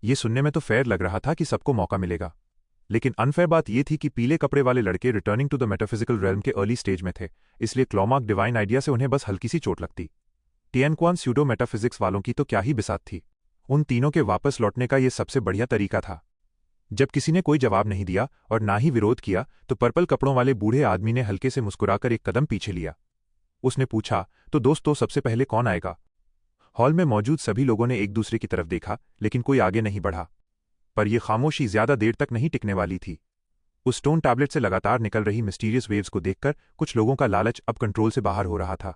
ये सुनने में तो फेयर लग रहा था कि सबको मौका मिलेगा, लेकिन अनफेयर बात यह थी कि पीले कपड़े वाले लड़के returning to the metaphysical realm के अर्ली स्टेज में थे, इसलिए क्लॉमार्क डिवाइन आइडिया से उन्हें बस हल्की सी चोट लगती। टिएनक्वान स्यूडो मेटाफिजिक्स वालों की तो क्या ही बिसात थी। उन तीनों के वापस लौटने का यह सबसे बढ़िया तरीका था। जब किसी ने कोई जवाब नहीं दिया और ना ही विरोध किया तो पर्पल कपड़ों वाले बूढ़े आदमी ने हल्के से मुस्कुराकर एक कदम पीछे लिया। उसने पूछा, तो दोस्तों सबसे पहले कौन आएगा? हॉल में मौजूद सभी लोगों ने एक दूसरे की तरफ देखा, लेकिन कोई आगे नहीं बढ़ा। पर यह खामोशी ज्यादा देर तक नहीं टिकने वाली थी। उस स्टोन टैबलेट से लगातार निकल रही मिस्टीरियस वेव्स को देखकर कुछ लोगों का लालच अब कंट्रोल से बाहर हो रहा था।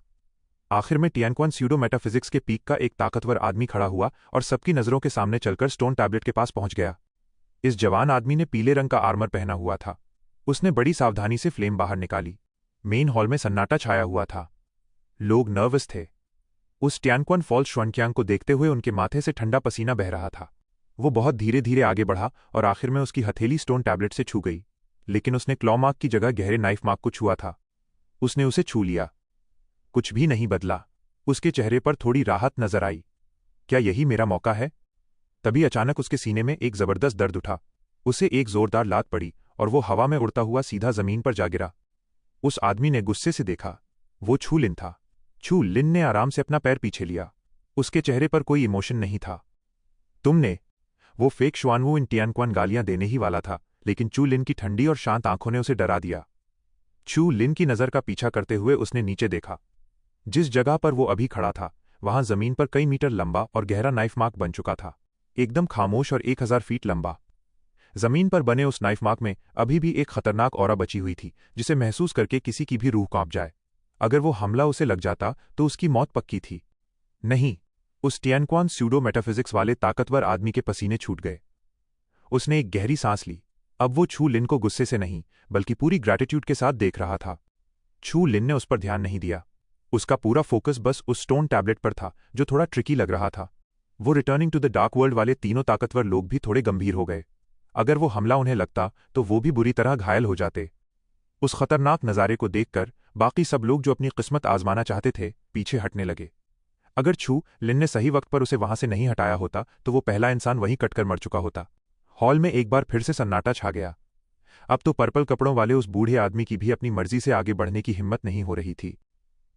आखिर में टिएनक्वान स्यूडो मेटाफिजिक्स के पीक का एक ताकतवर आदमी खड़ा हुआ और सबकी नजरों के सामने चलकर स्टोन टैबलेट के पास पहुंच गया। इस जवान आदमी ने पीले रंग का आर्मर पहना हुआ था। उसने बड़ी सावधानी से फ्लेम बाहर निकाली। मेन हॉल में सन्नाटा छाया हुआ था। लोग नर्वस थे। उस टिएनक्वान फॉल्स श्वनक्यांग को देखते हुए उनके माथे से ठंडा पसीना बह रहा था। वो बहुत धीरे धीरे आगे बढ़ा और आखिर में उसकी हथेली स्टोन टैबलेट से छू गई, लेकिन उसने क्लॉ मार्क की जगह गहरे नाइफ मार्क को छुआ था। उसने उसे छू लिया। कुछ भी नहीं बदला। उसके चेहरे पर थोड़ी राहत नजर आई। क्या यही मेरा मौका है? तभी अचानक उसके सीने में एक जबरदस्त दर्द उठा। उसे एक जोरदार लात पड़ी और वो हवा में उड़ता हुआ सीधा जमीन पर जा गिरा। उस आदमी ने गुस्से से देखा। वो छू लिन था। छू लिन ने आराम से अपना पैर पीछे लिया। उसके चेहरे पर कोई इमोशन नहीं था। तुमने? वो फेक श्वानवू इन टिएनक्वान गालियां देने ही वाला था, लेकिन चू लिन की ठंडी और शांत आंखों ने उसे डरा दिया। चू लिन की नजर का पीछा करते हुए उसने नीचे देखा। जिस जगह पर वो अभी खड़ा था वहां जमीन पर कई मीटर लंबा और गहरा नाइफ मार्क बन चुका था, एकदम खामोश और 1000 फीट लंबा। जमीन पर बने उस नाइफ मार्क में अभी भी एक खतरनाक ऑरा बची हुई थी, जिसे महसूस करके किसी की भी रूह कांप जाए। अगर वो हमला उसे लग जाता तो उसकी मौत पक्की थी। नहीं, उस टिएनक्वान स्यूडो मेटाफिजिक्स वाले ताकतवर आदमी के पसीने छूट गए। उसने एक गहरी सांस ली। अब वो छू लिन को गुस्से से नहीं बल्कि पूरी ग्रैटिट्यूड के साथ देख रहा था। छू लिन ने उस पर ध्यान नहीं दिया। उसका पूरा फोकस बस उस स्टोन टैबलेट पर था, जो थोड़ा ट्रिकी लग रहा था। वो returning to the dark world वाले तीनों ताकतवर लोग भी थोड़े गंभीर हो गए। अगर वो हमला उन्हें लगता तो वो भी बुरी तरह घायल हो जाते। उस खतरनाक नज़ारे को देखकर बाकी सब लोग जो अपनी किस्मत आजमाना चाहते थे पीछे हटने लगे। अगर छू लिन ने सही वक्त पर उसे वहां से नहीं हटाया होता तो वो पहला इंसान वहीं कटकर मर चुका होता। हॉल में एक बार फिर से सन्नाटा छा गया। अब तो पर्पल कपड़ों वाले उस बूढ़े आदमी की भी अपनी मर्जी से आगे बढ़ने की हिम्मत नहीं हो रही थी।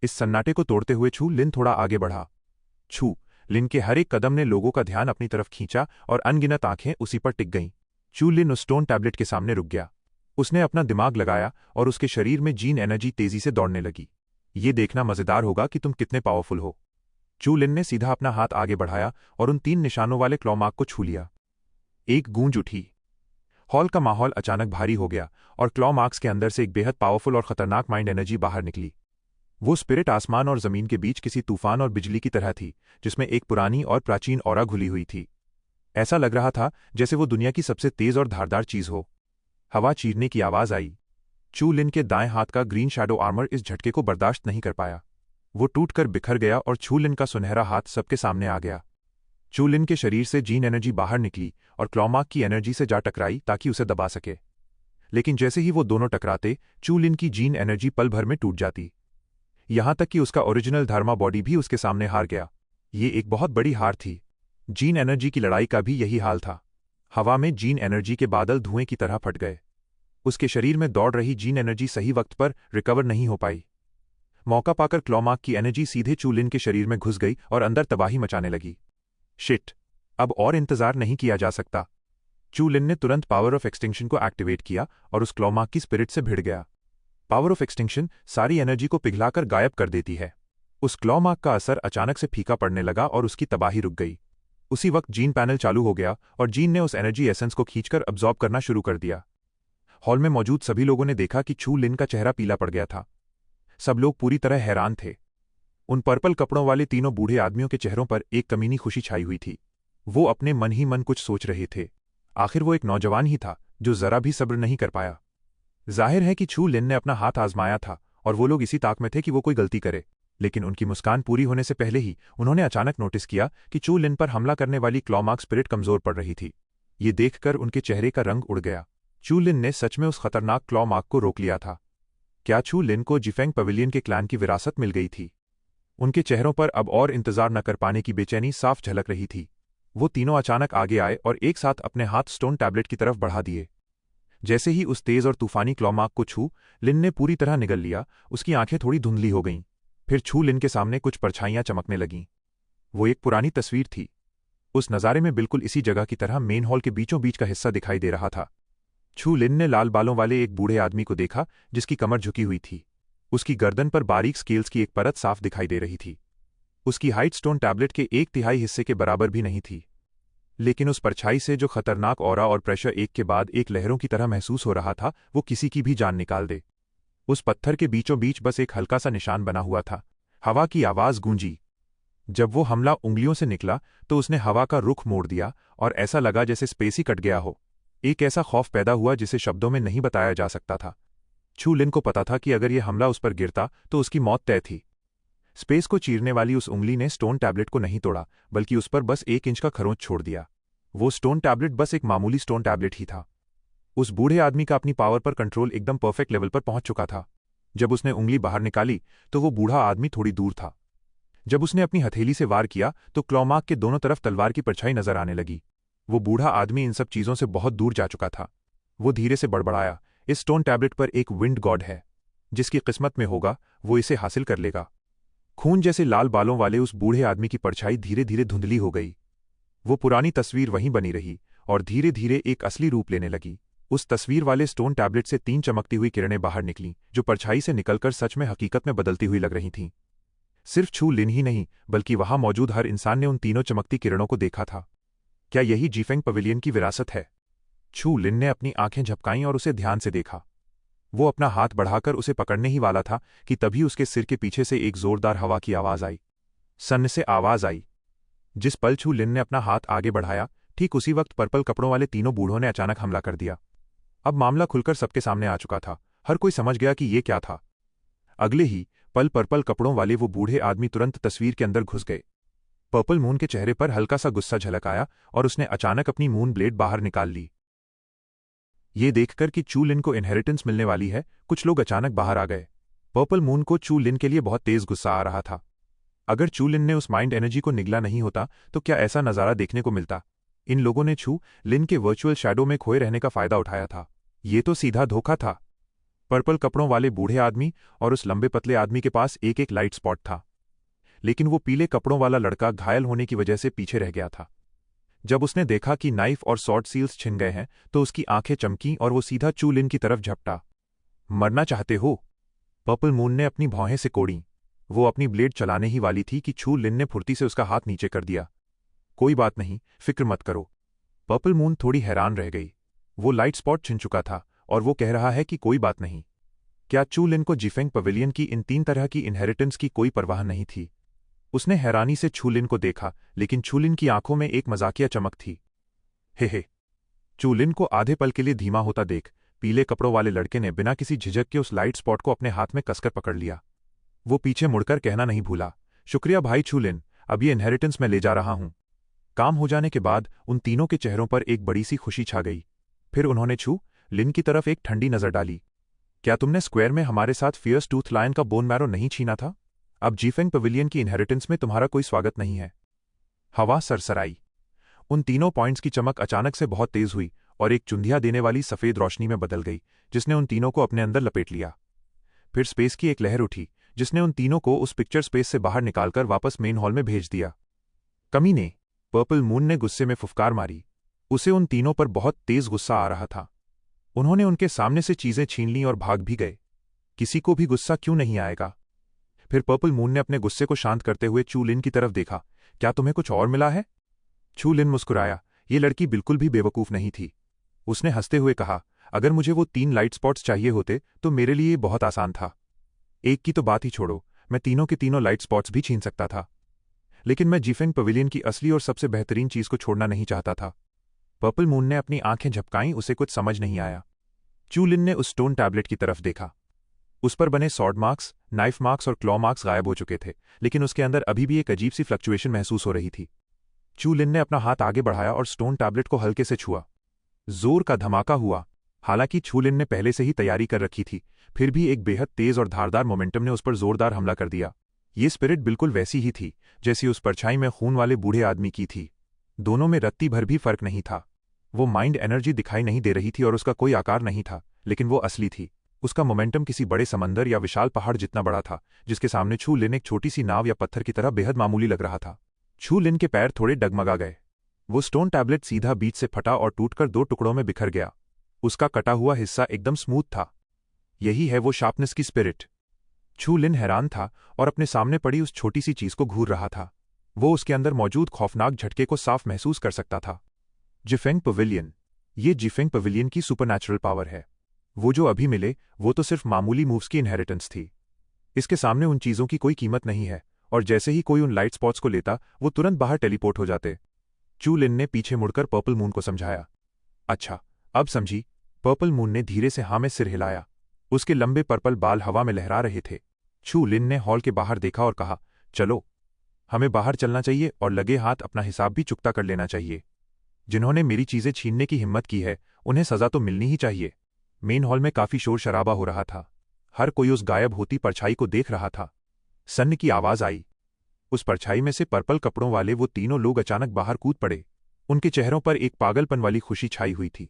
इस सन्नाटे को तोड़ते हुए छू लिन थोड़ा आगे बढ़ा। छू लिन के हर एक कदम ने लोगों का ध्यान अपनी तरफ खींचा और अनगिनत आंखें उसी पर टिक गईं। छू लिन उस स्टोन टैबलेट के सामने रुक गया। उसने अपना दिमाग लगाया और उसके शरीर में जीन एनर्जी तेजी से दौड़ने लगी। ये देखना मजेदार होगा कि तुम कितने पावरफुल हो। चू लिन ने सीधा अपना हाथ आगे बढ़ाया और उन 3 निशानों वाले क्लॉ मार्क को छू लिया। एक गूंज उठी। हॉल का माहौल अचानक भारी हो गया और क्लॉ मार्क्स के अंदर से एक बेहद पावरफुल और खतरनाक माइंड एनर्जी बाहर निकली। वो स्पिरिट आसमान और जमीन के बीच किसी तूफान और बिजली की तरह थी, जिसमें एक पुरानी और प्राचीन ऑरा घुली हुई थी। ऐसा लग रहा था जैसे वो दुनिया की सबसे तेज और धारदार चीज हो। हवा चीरने की आवाज आई। चू लिन के दाएं हाथ का ग्रीन शैडो आर्मर इस झटके को बर्दाश्त नहीं कर पाया। वो टूटकर बिखर गया और चू लिन का सुनहरा हाथ सबके सामने आ गया। चू लिन के शरीर से जीन एनर्जी बाहर निकली और क्लॉमार्क की एनर्जी से जा टकराई ताकि उसे दबा सके। लेकिन जैसे ही वो दोनों टकराते, चू लिन की जीन एनर्जी पल भर में टूट जाती। यहां तक कि उसका ओरिजिनल धर्मा बॉडी भी उसके सामने हार गया। ये एक बहुत बड़ी हार थी। जीन एनर्जी की लड़ाई का भी यही हाल था। हवा में जीन एनर्जी के बादल धुएं की तरह फट गए। उसके शरीर में दौड़ रही जीन एनर्जी सही वक्त पर रिकवर नहीं हो पाई। मौका पाकर क्लॉमार्क की एनर्जी सीधे चू लिन के शरीर में घुस गई और अंदर तबाही मचाने लगी। शिट, अब और इंतजार नहीं किया जा सकता। चू लिन ने तुरंत पावर ऑफ एक्सटिंक्शन को एक्टिवेट किया और उस क्लॉमार्क की स्पिरिट से भिड़ गया। पावर ऑफ एक्सटिंक्शन सारी एनर्जी को पिघलाकर गायब कर देती है। उस क्लॉमार्क का असर अचानक से फीका पड़ने लगा और उसकी तबाही रुक गई। उसी वक्त जीन पैनल चालू हो गया और जीन ने उस एनर्जी एसेंस को खींचकर अब्जॉर्ब करना शुरू कर दिया। हॉल में मौजूद सभी लोगों ने देखा कि चू लिन का चेहरा पीला पड़ गया था। सब लोग पूरी तरह हैरान थे। उन पर्पल कपड़ों वाले तीनों बूढ़े आदमियों के चेहरों पर एक कमीनी खुशी छाई हुई थी। वो अपने मन ही मन कुछ सोच रहे थे। आखिर वो एक नौजवान ही था जो जरा भी सब्र नहीं कर पाया। जाहिर है कि चू लिन ने अपना हाथ आजमाया था और वो लोग इसी ताक में थे कि वो कोई गलती करे। लेकिन उनकी मुस्कान पूरी होने से पहले ही उन्होंने अचानक नोटिस किया कि चू लिन पर हमला करने वाली क्लॉमार्क स्पिरिट कमजोर पड़ रही थी। ये देखकर उनके चेहरे का रंग उड़ गया। चू लिन ने सच में उस खतरनाक क्लॉमार्क को रोक लिया था। क्या चू लिन को जिफेंग पवेलियन के क्लैन की विरासत मिल गई थी? उनके चेहरों पर अब और इंतजार न कर पाने की बेचैनी साफ झलक रही थी। वो तीनों अचानक आगे आए और एक साथ अपने हाथ स्टोन टैबलेट की तरफ बढ़ा दिए। जैसे ही उस तेज और तूफानी क्लॉमार्क को छू लिन ने पूरी तरह निगल लिया, उसकी आंखें थोड़ी धुंधली हो गईं। फिर छू लिन के सामने कुछ परछाइयां चमकने लगीं। वो एक पुरानी तस्वीर थी। उस नज़ारे में बिल्कुल इसी जगह की तरह मेन हॉल के बीचों बीच का हिस्सा दिखाई दे रहा था। छू लिन ने लाल बालों वाले एक बूढ़े आदमी को देखा जिसकी कमर झुकी हुई थी। उसकी गर्दन पर बारीक स्केल्स की एक परत साफ दिखाई दे रही थी। उसकी हाइट स्टोन टैबलेट के 1/3 हिस्से के बराबर भी नहीं थी, लेकिन उस परछाई से जो खतरनाक ऑरा और प्रेशर एक के बाद एक लहरों की तरह महसूस हो रहा था, वो किसी की भी जान निकाल दे। उस पत्थर के बीचों बीच बस एक हल्का सा निशान बना हुआ था। हवा की आवाज गूंजी। जब वो हमला उंगलियों से निकला तो उसने हवा का रुख मोड़ दिया और ऐसा लगा जैसे स्पेस ही कट गया हो। एक ऐसा खौफ पैदा हुआ जिसे शब्दों में नहीं बताया जा सकता था। छू लिन को पता था कि अगर यह हमला उस पर गिरता तो उसकी मौत तय थी। स्पेस को चीरने वाली उस उंगली ने स्टोन टैबलेट को नहीं तोड़ा, बल्कि उस पर बस 1 इंच का खरोंच छोड़ दिया। वो स्टोन टैबलेट बस एक मामूली स्टोन टैबलेट ही था। उस बूढ़े आदमी का अपनी पावर पर कंट्रोल एकदम परफेक्ट लेवल पर पहुंच चुका था। जब उसने उंगली बाहर निकाली तो वो बूढ़ा आदमी थोड़ी दूर था। जब उसने अपनी हथेली से वार किया तो क्लॉमार्क के दोनों तरफ तलवार की परछाई नजर आने लगी। वो बूढ़ा आदमी इन सब चीजों से बहुत दूर जा चुका था। वो धीरे से बड़बड़ाया, इस स्टोन टैबलेट पर एक विंड गॉड है। जिसकी किस्मत में होगा वो इसे हासिल कर लेगा। खून जैसे लाल बालों वाले उस बूढ़े आदमी की परछाई धीरे धीरे धुंधली हो गई। वो पुरानी तस्वीर वहीं बनी रही और धीरे धीरे एक असली रूप लेने लगी। उस तस्वीर वाले स्टोन टैबलेट से 3 चमकती हुई किरणें बाहर निकलीं, जो परछाई से निकलकर सच में हकीकत में बदलती हुई लग रही थीं। सिर्फ छू लिन ही नहीं, बल्कि वहां मौजूद हर इंसान ने उन तीनों चमकती किरणों को देखा था। क्या यही जीफेंग पवेलियन की विरासत है? छू लिन ने अपनी आंखें झपकाईं और उसे ध्यान से देखा। वो अपना हाथ बढ़ाकर उसे पकड़ने ही वाला था कि तभी उसके सिर के पीछे से एक जोरदार हवा की आवाज आई। सन्न से आवाज आई। जिस पल छू लिन ने अपना हाथ आगे बढ़ाया, ठीक उसी वक्त पर्पल कपड़ों वाले तीनों बूढ़ों ने अचानक हमला कर दिया। अब मामला खुलकर सबके सामने आ चुका था। हर कोई समझ गया कि ये क्या था। अगले ही पल पर्पल कपड़ों वाले वो बूढ़े आदमी तुरंत तस्वीर के अंदर घुस गए। पर्पल मून के चेहरे पर हल्का सा गुस्सा झलक आया और उसने अचानक अपनी मून ब्लेड बाहर निकाल ली। ये देखकर कि चू लिन को इनहेरिटेंस मिलने वाली है, कुछ लोग अचानक बाहर आ गए। पर्पल मून को चू लिन के लिए बहुत तेज गुस्सा आ रहा था। अगर चू लिन ने उस माइंड एनर्जी को निगला नहीं होता तो क्या ऐसा नज़ारा देखने को मिलता? इन लोगों ने छू लिन के वर्चुअल शैडो में खोए रहने का फायदा उठाया था। ये तो सीधा धोखा था। पर्पल कपड़ों वाले बूढ़े आदमी और उस लंबे पतले आदमी के पास एक एक लाइट स्पॉट था, लेकिन वो पीले कपड़ों वाला लड़का घायल होने की वजह से पीछे रह गया था। जब उसने देखा कि नाइफ और सॉर्ड सील्स छिन गए हैं तो उसकी आंखें चमकीं और वो सीधा चू लिन की तरफ झपटा। मरना चाहते हो? पर्पल मून ने अपनी भौहें से कोड़ी। वो अपनी ब्लेड चलाने ही वाली थी कि छू लिन ने फुर्ती से उसका हाथ नीचे कर दिया। कोई बात नहीं, फिक्र मत करो। पर्पल मून थोड़ी हैरान रह गई। वो लाइट स्पॉट छिन चुका था और वो कह रहा है कि कोई बात नहीं। क्या चू लिन को जीफेंग पवेलियन की इन 3 तरह की इनहेरिटेंस की कोई परवाह नहीं थी? उसने हैरानी से छू लिन को देखा, लेकिन छू लिन की आंखों में एक मजाकिया चमक थी। हे। चू लिन को आधे पल के लिए धीमा होता देख पीले कपड़ों वाले लड़के ने बिना किसी झिझक के उस लाइट स्पॉट को अपने हाथ में कसकर पकड़ लिया। वो पीछे मुड़कर कहना नहीं भूला, शुक्रिया भाई छू लिन, अब ये इनहेरिटेंस मैं ले जा रहा हूं। काम हो जाने के बाद उन तीनों के चेहरों पर एक बड़ी सी खुशी छा गई। फिर उन्होंने छू लिन की तरफ एक ठंडी नजर डाली। क्या तुमने स्क्वायर में हमारे साथ फियर्स टूथ लायन का बोन मैरो नहीं छीना था? अब जीफेंग पवेलियन की इनहेरिटेंस में तुम्हारा कोई स्वागत नहीं है। हवा सरसराई। उन तीनों पॉइंट्स की चमक अचानक से बहुत तेज हुई और एक चुंधिया देने वाली सफेद रोशनी में बदल गई, जिसने उन तीनों को अपने अंदर लपेट लिया। फिर स्पेस की एक लहर उठी जिसने उन तीनों को उस पिक्चर स्पेस से बाहर निकालकर वापस मेन हॉल में भेज दिया। कमीने! पर्पल मून ने गुस्से में फुफकार मारी। उसे उन तीनों पर बहुत तेज गुस्सा आ रहा था। उन्होंने उनके सामने से चीजें छीन लीं और भाग भी गए। किसी को भी गुस्सा क्यों नहीं आएगा? फिर पर्पल मून ने अपने गुस्से को शांत करते हुए चू लिन की तरफ देखा। क्या तुम्हें कुछ और मिला है? चू लिन मुस्कुराया। ये लड़की बिल्कुल भी बेवकूफ नहीं थी। उसने हंसते हुए कहा, अगर मुझे वो 3 लाइट स्पॉट्स चाहिए होते तो मेरे लिए बहुत आसान था। एक की तो बात ही छोड़ो, मैं तीनों के तीनों लाइट स्पॉट्स भी छीन सकता था। लेकिन मैं जीफेंग पवेलियन की असली और सबसे बेहतरीन चीज को छोड़ना नहीं चाहता था। पर्पल मून ने अपनी आंखें झपकाईं, उसे कुछ समझ नहीं आया। चू लिन ने उस स्टोन टैबलेट की तरफ देखा। उस पर बने सॉर्ड मार्क्स, नाइफ मार्क्स और क्लॉ मार्क्स गायब हो चुके थे, लेकिन उसके अंदर अभी भी एक अजीब सी फ्लक्चुएशन महसूस हो रही थी। चू लिन ने अपना हाथ आगे बढ़ाया और स्टोन टैबलेट को हल्के से छुआ। जोर का धमाका हुआ। हालांकि छू लिन ने पहले से ही तैयारी कर रखी थी, फिर भी एक बेहद तेज और धारदार मोमेंटम ने उस पर जोरदार हमला कर दिया। ये स्पिरिट बिल्कुल वैसी ही थी जैसी उस परछाई में खून वाले बूढ़े आदमी की थी। दोनों में रत्ती भर भी फर्क नहीं था। वो माइंड एनर्जी दिखाई नहीं दे रही थी और उसका कोई आकार नहीं था, लेकिन वो असली थी। उसका मोमेंटम किसी बड़े समंदर या विशाल पहाड़ जितना बड़ा था, जिसके सामने छू लिन एक छोटी सी नाव या पत्थर की तरह बेहद मामूली लग रहा था। छू लिन के पैर थोड़े डगमगा गए। वो स्टोन टैबलेट सीधा बीच से फटा और टूटकर 2 टुकड़ों में बिखर गया। उसका कटा हुआ हिस्सा एकदम स्मूथ था। यही है वो शार्पनेस की स्पिरिट। छू लिन हैरान था और अपने सामने पड़ी उस छोटी सी चीज को घूर रहा था। वो उसके अंदर मौजूद खौफनाक झटके को साफ महसूस कर सकता था। जिफेंग पवेलियन। ये जिफेंग पवेलियन की सुपरनैचुरल पावर है। वो जो अभी मिले वो तो सिर्फ मामूली मूव्स की इनहेरिटेंस थी। इसके सामने उन चीजों की कोई कीमत नहीं है, और जैसे ही कोई उन लाइट स्पॉट्स को लेता वो तुरंत बाहर टेलीपोर्ट हो जाते। चू लिन ने पीछे मुड़कर पर्पल मून को समझाया। अच्छा, अब समझी? पर्पल मून ने धीरे से हाँ में सिर हिलाया। उसके लंबे पर्पल बाल हवा में लहरा रहे थे। छू लिन ने हॉल के बाहर देखा और कहा, चलो, हमें बाहर चलना चाहिए और लगे हाथ अपना हिसाब भी चुकता कर लेना चाहिए। जिन्होंने मेरी चीजें छीनने की हिम्मत की है, उन्हें सजा तो मिलनी ही चाहिए। मेन हॉल में काफी शोर शराबा हो रहा था। हर कोई उस गायब होती परछाई को देख रहा था। सन्न की आवाज आई। उस परछाई में से पर्पल कपड़ों वाले वो तीनों लोग अचानक बाहर कूद पड़े। उनके चेहरों पर एक पागलपन वाली खुशी छाई हुई थी।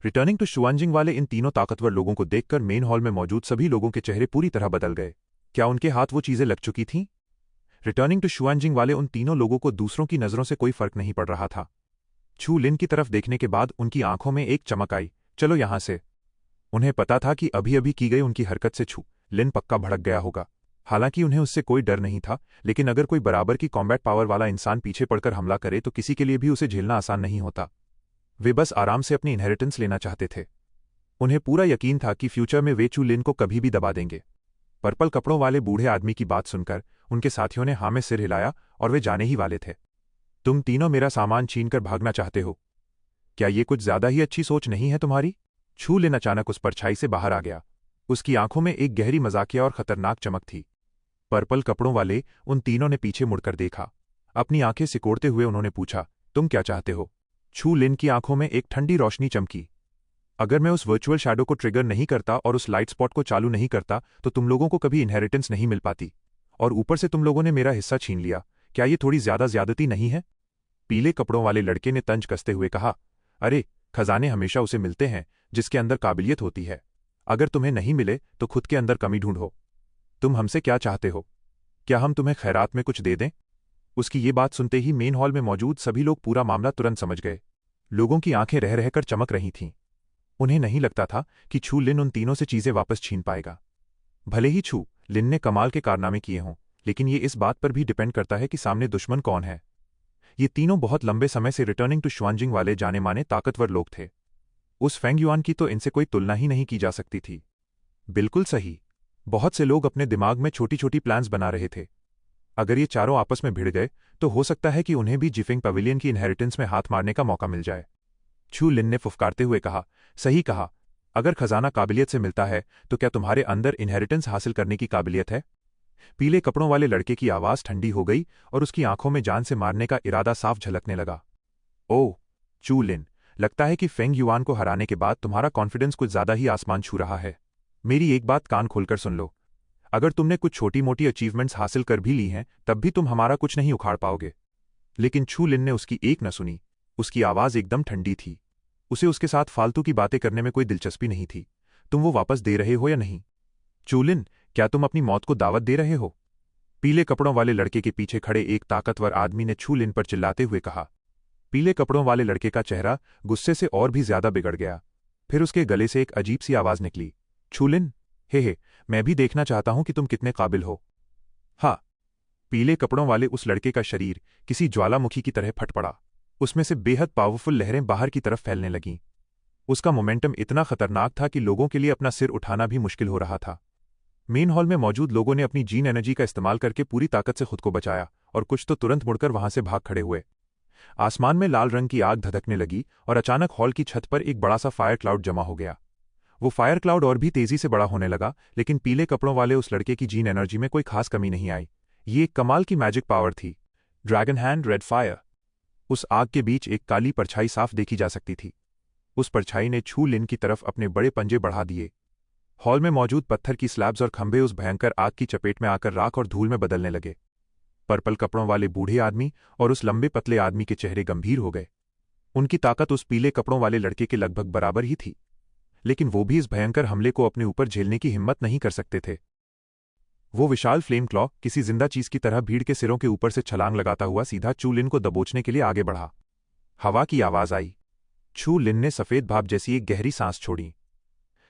रिटर्निंग टू शुआंजिंग वाले इन तीनों ताकतवर लोगों को देखकर मेन हॉल में मौजूद सभी लोगों के चेहरे पूरी तरह बदल गए। क्या उनके हाथ वो चीजें लग चुकी थीं? रिटर्निंग टू शुआंजिंग वाले उन तीनों लोगों को दूसरों की नजरों से कोई फर्क नहीं पड़ रहा था। छू लिन की तरफ देखने के बाद उनकी आंखों में एक चमक आई। चलो यहां से। उन्हें पता था कि अभी अभी की गई उनकी हरकत से छू लिन पक्का भड़क गया होगा। हालांकि उन्हें उससे कोई डर नहीं था, लेकिन अगर कोई बराबर की कॉम्बैट पावर वाला इंसान पीछे पड़कर हमला करे तो किसी के लिए भी उसे झेलना आसान नहीं होता। वे बस आराम से अपनी इनहेरिटेंस लेना चाहते थे। उन्हें पूरा यकीन था कि फ्यूचर में वे चू लिन को कभी भी दबा देंगे। पर्पल कपड़ों वाले बूढ़े आदमी की बात सुनकर उनके साथियों ने हाँ में सिर हिलाया और वे जाने ही वाले थे। तुम तीनों मेरा सामान छीनकर भागना चाहते हो? क्या ये कुछ ज्यादा ही अच्छी सोच नहीं है तुम्हारी? छू लिन अचानक उस परछाई से बाहर आ गया। उसकी आंखों में एक गहरी मजाकिया और खतरनाक चमक थी। पर्पल कपड़ों वाले उन तीनों ने पीछे मुड़कर देखा। अपनी आंखें सिकोड़ते हुए उन्होंने पूछा, तुम क्या चाहते हो? छू लिन की आंखों में एक ठंडी रोशनी चमकी। अगर मैं उस वर्चुअल शैडो को ट्रिगर नहीं करता और उस लाइट स्पॉट को चालू नहीं करता तो तुम लोगों को कभी इनहेरिटेंस नहीं मिल पाती, और ऊपर से तुम लोगों ने मेरा हिस्सा छीन लिया। क्या ये थोड़ी ज्यादा ज्यादती नहीं है? पीले कपड़ों वाले लड़के ने तंज कसते हुए कहा, अरे, खजाने हमेशा उसे मिलते हैं जिसके अंदर काबिलियत होती है। अगर तुम्हें नहीं मिले तो खुद के अंदर कमी ढूंढो। तुम हमसे क्या चाहते हो? क्या हम तुम्हें खैरात में कुछ दे दें? उसकी ये बात सुनते ही मेन हॉल में मौजूद सभी लोग पूरा मामला तुरंत समझ गए। लोगों की आंखें रह रहकर चमक रही थीं। उन्हें नहीं लगता था कि छू लिन उन तीनों से चीजें वापस छीन पाएगा। भले ही छू लिन ने कमाल के कारनामे किए हों, लेकिन ये इस बात पर भी डिपेंड करता है कि सामने दुश्मन कौन है। ये तीनों बहुत लंबे समय से रिटर्निंग टू शुआंजिंग वाले जाने माने ताकतवर लोग थे। उस फेंग युआन की तो इनसे कोई तुलना ही नहीं की जा सकती थी। बिल्कुल सही। बहुत से लोग अपने दिमाग में छोटी छोटी प्लान्स बना रहे थे। अगर ये चारों आपस में भिड़ गए तो हो सकता है कि उन्हें भी जिफिंग पवेलियन की इनहेरिटेंस में हाथ मारने का मौका मिल जाए। छू लिन ने फुफकारते हुए कहा, सही कहा। अगर खजाना काबिलियत से मिलता है तो क्या तुम्हारे अंदर इनहेरिटेंस हासिल करने की काबिलियत है? पीले कपड़ों वाले लड़के की आवाज ठंडी हो गई और उसकी आंखों में जान से मारने का इरादा साफ झलकने लगा। ओह, चू लिन, लगता है कि फेंग युआन को हराने के बाद तुम्हारा कॉन्फिडेंस कुछ ज्यादा ही आसमान छू रहा है। मेरी एक बात कान खोलकर सुन लो। अगर तुमने कुछ छोटी मोटी अचीवमेंट्स हासिल कर भी ली हैं तब भी तुम हमारा कुछ नहीं उखाड़ पाओगे। लेकिन छू लिन ने उसकी एक न सुनी। उसकी आवाज एकदम ठंडी थी। उसे उसके साथ फालतू की बातें करने में कोई दिलचस्पी नहीं थी। तुम वो वापस दे रहे हो या नहीं? चू लिन, क्या तुम अपनी मौत को दावत दे रहे हो? पीले कपड़ों वाले लड़के के पीछे खड़े एक ताकतवर आदमी ने छू लिन पर चिल्लाते हुए कहा। पीले कपड़ों वाले लड़के का चेहरा गुस्से से और भी ज्यादा बिगड़ गया। फिर उसके गले से एक अजीब सी आवाज निकली, छू लिन, हे, मैं भी देखना चाहता हूं कि तुम कितने काबिल हो। हाँ। पीले कपड़ों वाले उस लड़के का शरीर किसी ज्वालामुखी की तरह फट पड़ा। उसमें से बेहद पावरफुल लहरें बाहर की तरफ फैलने लगीं। उसका मोमेंटम इतना खतरनाक था कि लोगों के लिए अपना सिर उठाना भी मुश्किल हो रहा था। मेन हॉल में मौजूद लोगों ने अपनी जीन एनर्जी का इस्तेमाल करके पूरी ताकत से खुद को बचाया, और कुछ तो तुरंत मुड़कर वहां से भाग खड़े हुए। आसमान में लाल रंग की आग धधकने लगी और अचानक हॉल की छत पर एक बड़ा सा फायर क्लाउड जमा हो गया। वो फायर क्लाउड और भी तेजी से बड़ा होने लगा, लेकिन पीले कपड़ों वाले उस लड़के की जीन एनर्जी में कोई खास कमी नहीं आई। ये एक कमाल की मैजिक पावर थी, ड्रैगन हैंड रेड फायर। उस आग के बीच एक काली परछाई साफ देखी जा सकती थी। उस परछाई ने छू लिन की तरफ अपने बड़े पंजे बढ़ा दिए। हॉल में मौजूद पत्थर की स्लैब्स और खंभे उस भयंकर आग की चपेट में आकर राख और धूल में बदलने लगे। पर्पल कपड़ों वाले बूढ़े आदमी और उस लंबे पतले आदमी के चेहरे गंभीर हो गए। उनकी ताकत उस पीले कपड़ों वाले लड़के के लगभग बराबर ही थी, लेकिन वो भी इस भयंकर हमले को अपने ऊपर झेलने की हिम्मत नहीं कर सकते थे। वो विशाल फ्लेम क्लॉ किसी जिंदा चीज की तरह भीड़ के सिरों के ऊपर से छलांग लगाता हुआ सीधा चू लिन को दबोचने के लिए आगे बढ़ा। हवा की आवाज आई। चू लिन ने सफेद भाप जैसी एक गहरी सांस छोड़ी।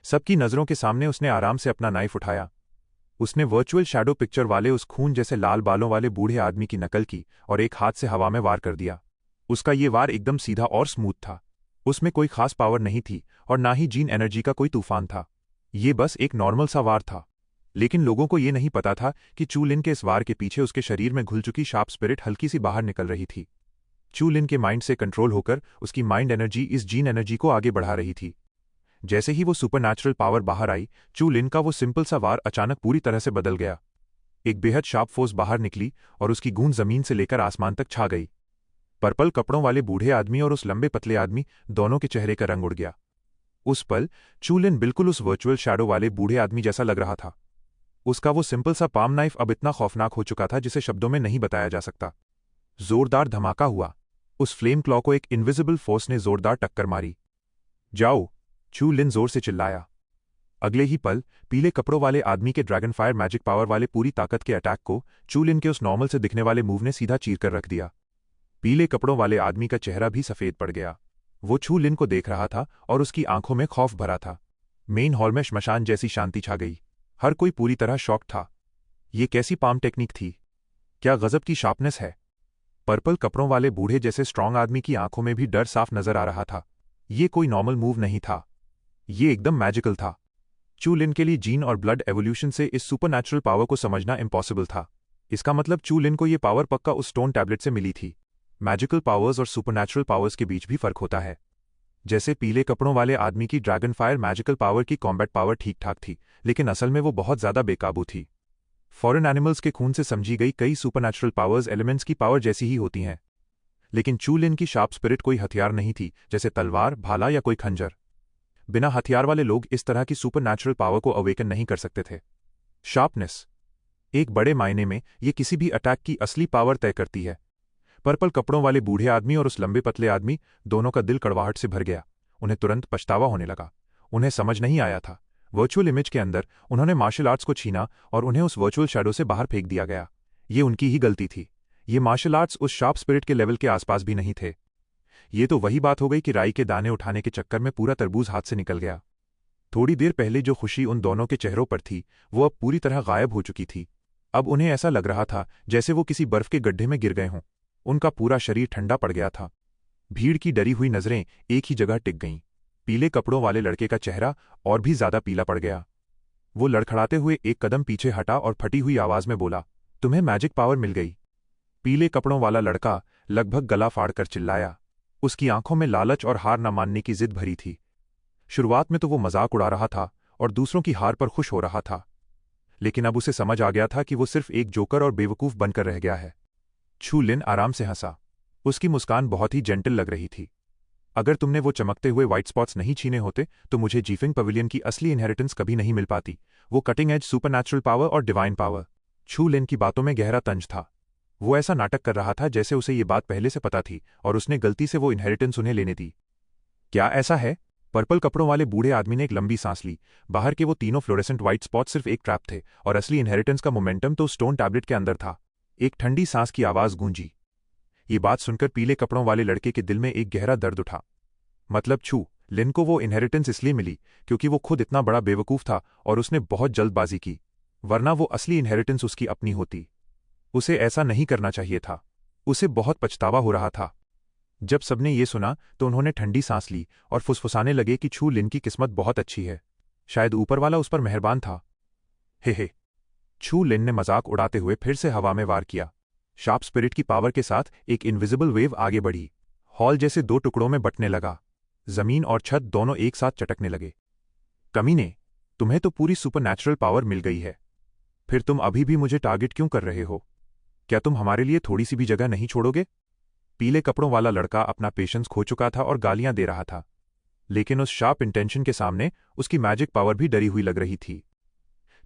सबकी नजरों के सामने उसने आराम से अपना नाइफ उठाया। उसने वर्चुअल शैडो पिक्चर वाले उस खून जैसे लाल बालों वाले बूढ़े आदमी की नकल की और एक हाथ से हवा में वार कर दिया। उसका ये वार एकदम सीधा और स्मूथ था। उसमें कोई खास पावर नहीं थी और ना ही जीन एनर्जी का कोई तूफान था। ये बस एक नॉर्मल सा वार था। लेकिन लोगों को ये नहीं पता था कि चू लिन के इस वार के पीछे उसके शरीर में घुल चुकी शार्प स्पिरिट हल्की सी बाहर निकल रही थी। चू लिन के माइंड से कंट्रोल होकर उसकी माइंड एनर्जी इस जीन एनर्जी को आगे बढ़ा रही थी। जैसे ही वो सुपरनैचुरल पावर बाहर आई, चू लिन का वो सिंपल सा वार अचानक पूरी तरह से बदल गया। एक बेहद शार्प फोर्स बाहर निकली और उसकी गूंज जमीन से लेकर आसमान तक छा गई। पर्पल कपड़ों वाले बूढ़े आदमी और उस लंबे पतले आदमी दोनों के चेहरे का रंग उड़ गया। उस पल चू लिन बिल्कुल उस वर्चुअल शैडो वाले बूढ़े आदमी जैसा लग रहा था। उसका वो सिंपल सा पाम नाइफ अब इतना खौफनाक हो चुका था जिसे शब्दों में नहीं बताया जा सकता। जोरदार धमाका हुआ। उस फ्लेम क्लॉ को एक इनविजिबल फोर्स ने जोरदार टक्कर मारी। जाओ, चू लिन जोर से चिल्लाया। अगले ही पल पीले कपड़ों वाले आदमी के ड्रैगन फायर मैजिक पावर वाले पूरी ताकत के अटैक को चू लिन के उस नॉर्मल से दिखने वाले मूव ने सीधा चीर कर रख दिया। पीले कपड़ों वाले आदमी का चेहरा भी सफेद पड़ गया। वो चू लिन को देख रहा था और उसकी आंखों में खौफ भरा था। मेन हॉल में श्मशान जैसी शांति छा गई। हर कोई पूरी तरह शॉक था। ये कैसी पाम टेक्निक थी? क्या गजब की शार्पनेस है! पर्पल कपड़ों वाले बूढ़े जैसे स्ट्रांग आदमी की आंखों में भी डर साफ नजर आ रहा था। ये कोई नॉर्मल मूव नहीं था, ये एकदम मैजिकल था। चू लिन के लिए जीन और ब्लड एवोल्यूशन से इस सुपरनैचुरल पावर को समझना इम्पॉसिबल था। इसका मतलब चू लिन को ये पावर पक्का उस स्टोन टैबलेट से मिली थी। मैजिकल पावर्स और सुपरनैचुरल पावर्स के बीच भी फर्क होता है। जैसे पीले कपड़ों वाले आदमी की ड्रैगन फायर मैजिकल पावर की कॉम्बैट पावर ठीक ठाक थी, लेकिन असल में वो बहुत ज्यादा बेकाबू थी। फॉरेन एनिमल्स के खून से समझी गई कई सुपरनैचुरल पावर्स एलिमेंट्स की पावर जैसी ही होती हैं, लेकिन चू लिन की शार्प स्पिरिट कोई हथियार नहीं थी, जैसे तलवार, भाला या कोई खंजर। बिना हथियार वाले लोग इस तरह की सुपरनैचुरल पावर को अवेकन नहीं कर सकते थे। शार्पनेस, एक बड़े मायने में ये किसी भी अटैक की असली पावर तय करती है। पर्पल कपड़ों वाले बूढ़े आदमी और उस लंबे पतले आदमी दोनों का दिल कड़वाहट से भर गया। उन्हें तुरंत पछतावा होने लगा। उन्हें समझ नहीं आया था, वर्चुअल इमेज के अंदर उन्होंने मार्शल आर्ट्स को छीना और उन्हें उस वर्चुअल शैडो से बाहर फेंक दिया गया। ये उनकी ही गलती थी। ये मार्शल आर्ट्स उस शार्प स्पिरिट के लेवल के आसपास भी नहीं थे। ये तो वही बात हो गई कि राई के दाने उठाने के चक्कर में पूरा तरबूज हाथ से निकल गया। थोड़ी देर पहले जो खुशी उन दोनों के चेहरों पर थी, वो अब पूरी तरह गायब हो चुकी थी। अब उन्हें ऐसा लग रहा था जैसे वो किसी बर्फ के गड्ढे में गिर गए हों। उनका पूरा शरीर ठंडा पड़ गया था। भीड़ की डरी हुई नजरें एक ही जगह टिक गईं। पीले कपड़ों वाले लड़के का चेहरा और भी ज्यादा पीला पड़ गया। वो लड़खड़ाते हुए एक कदम पीछे हटा और फटी हुई आवाज में बोला, तुम्हें मैजिक पावर मिल गई। पीले कपड़ों वाला लड़का लगभग गला फाड़कर चिल्लाया। उसकी आंखों में लालच और हार न मानने की जिद भरी थी। शुरुआत में तो वो मजाक उड़ा रहा था और दूसरों की हार पर खुश हो रहा था, लेकिन अब उसे समझ आ गया था कि वो सिर्फ एक जोकर और बेवकूफ बनकर रह गया है। चू लिन आराम से हंसा। उसकी मुस्कान बहुत ही जेंटल लग रही थी। अगर तुमने वो चमकते हुए व्हाइट स्पॉट्स नहीं छीने होते तो मुझे जीफिंग पवेलियन की असली इनहेरिटेंस कभी नहीं मिल पाती, वो कटिंग एज सुपरनैचुरल पावर और डिवाइन पावर। चू लिन की बातों में गहरा तंज था। वो ऐसा नाटक कर रहा था जैसे उसे ये बात पहले से पता थी और उसने गलती से वो इनहेरिटेंस उन्हें लेने दी। क्या ऐसा है? पर्पल कपड़ों वाले बूढ़े आदमी ने एक लंबी सांस ली। बाहर के वो तीनों फ्लोरेसेंट व्हाइट स्पॉट सिर्फ एक ट्रैप थे और असली इनहेरिटेंस का मोमेंटम तो स्टोन टैबलेट के अंदर था। एक ठंडी सांस की आवाज गूंजी। ये बात सुनकर पीले कपड़ों वाले लड़के के दिल में एक गहरा दर्द उठा। मतलब चू लिन को वो इनहेरिटेंस इसलिए मिली क्योंकि वो खुद इतना बड़ा बेवकूफ था और उसने बहुत जल्दबाजी की, वरना वो असली इनहेरिटेंस उसकी अपनी होती। उसे ऐसा नहीं करना चाहिए था। उसे बहुत पछतावा हो रहा था। जब सबने ये सुना तो उन्होंने ठंडी सांस ली और फुसफुसाने लगे कि चू लिन की किस्मत बहुत अच्छी है। शायद ऊपर वाला उस पर मेहरबान था। हे। चू लिन ने मजाक उड़ाते हुए फिर से हवा में वार किया। शार्प स्पिरिट की पावर के साथ एक इनविजिबल वेव आगे बढ़ी। हॉल जैसे दो टुकड़ों में बंटने लगा। जमीन और छत दोनों एक साथ चटकने लगे। कमीने, तुम्हें तो पूरी सुपरनैचुरल पावर मिल गई है, फिर तुम अभी भी मुझे टारगेट क्यों कर रहे हो? क्या तुम हमारे लिए थोड़ी सी भी जगह नहीं छोड़ोगे? पीले कपड़ों वाला लड़का अपना पेशेंस खो चुका था और गालियां दे रहा था, लेकिन उस शार्प इंटेंशन के सामने उसकी मैजिक पावर भी डरी हुई लग रही थी।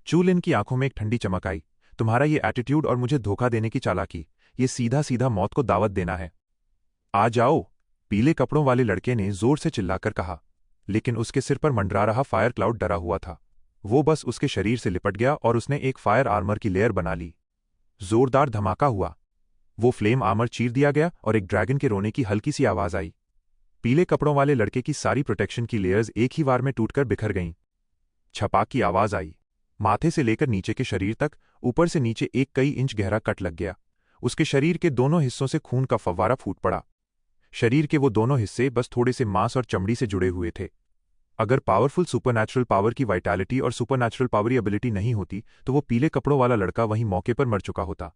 चू लिन की आंखों में एक ठंडी चमक आई। तुम्हारा ये एटीट्यूड और मुझे धोखा देने की चालाकी, ये सीधा सीधा मौत को दावत देना है। आ जाओ, पीले कपड़ों वाले लड़के ने जोर से चिल्लाकर कहा, लेकिन उसके सिर पर मंडरा रहा फायर क्लाउड डरा हुआ था। वो बस उसके शरीर से लिपट गया और उसने एक फायर आर्मर की लेयर बना ली। जोरदार धमाका हुआ, वो फ्लेम आर्मर चीर दिया गया और एक ड्रैगन के रोने की हल्की सी आवाज आई। पीले कपड़ों वाले लड़के की सारी प्रोटेक्शन की लेयर्स एक ही वार में टूटकर बिखर गईं। छपाक की आवाज आई, माथे से लेकर नीचे के शरीर तक, ऊपर से नीचे एक कई इंच गहरा कट लग गया। उसके शरीर के दोनों हिस्सों से खून का फव्वारा फूट पड़ा। शरीर के वो दोनों हिस्से बस थोड़े से मांस और चमड़ी से जुड़े हुए थे। अगर पावरफुल सुपरनैचुरल पावर की वाइटैलिटी और सुपरनैचुरल पावरी एबिलिटी नहीं होती तो वो पीले कपड़ों वाला लड़का वहीं मौके पर मर चुका होता।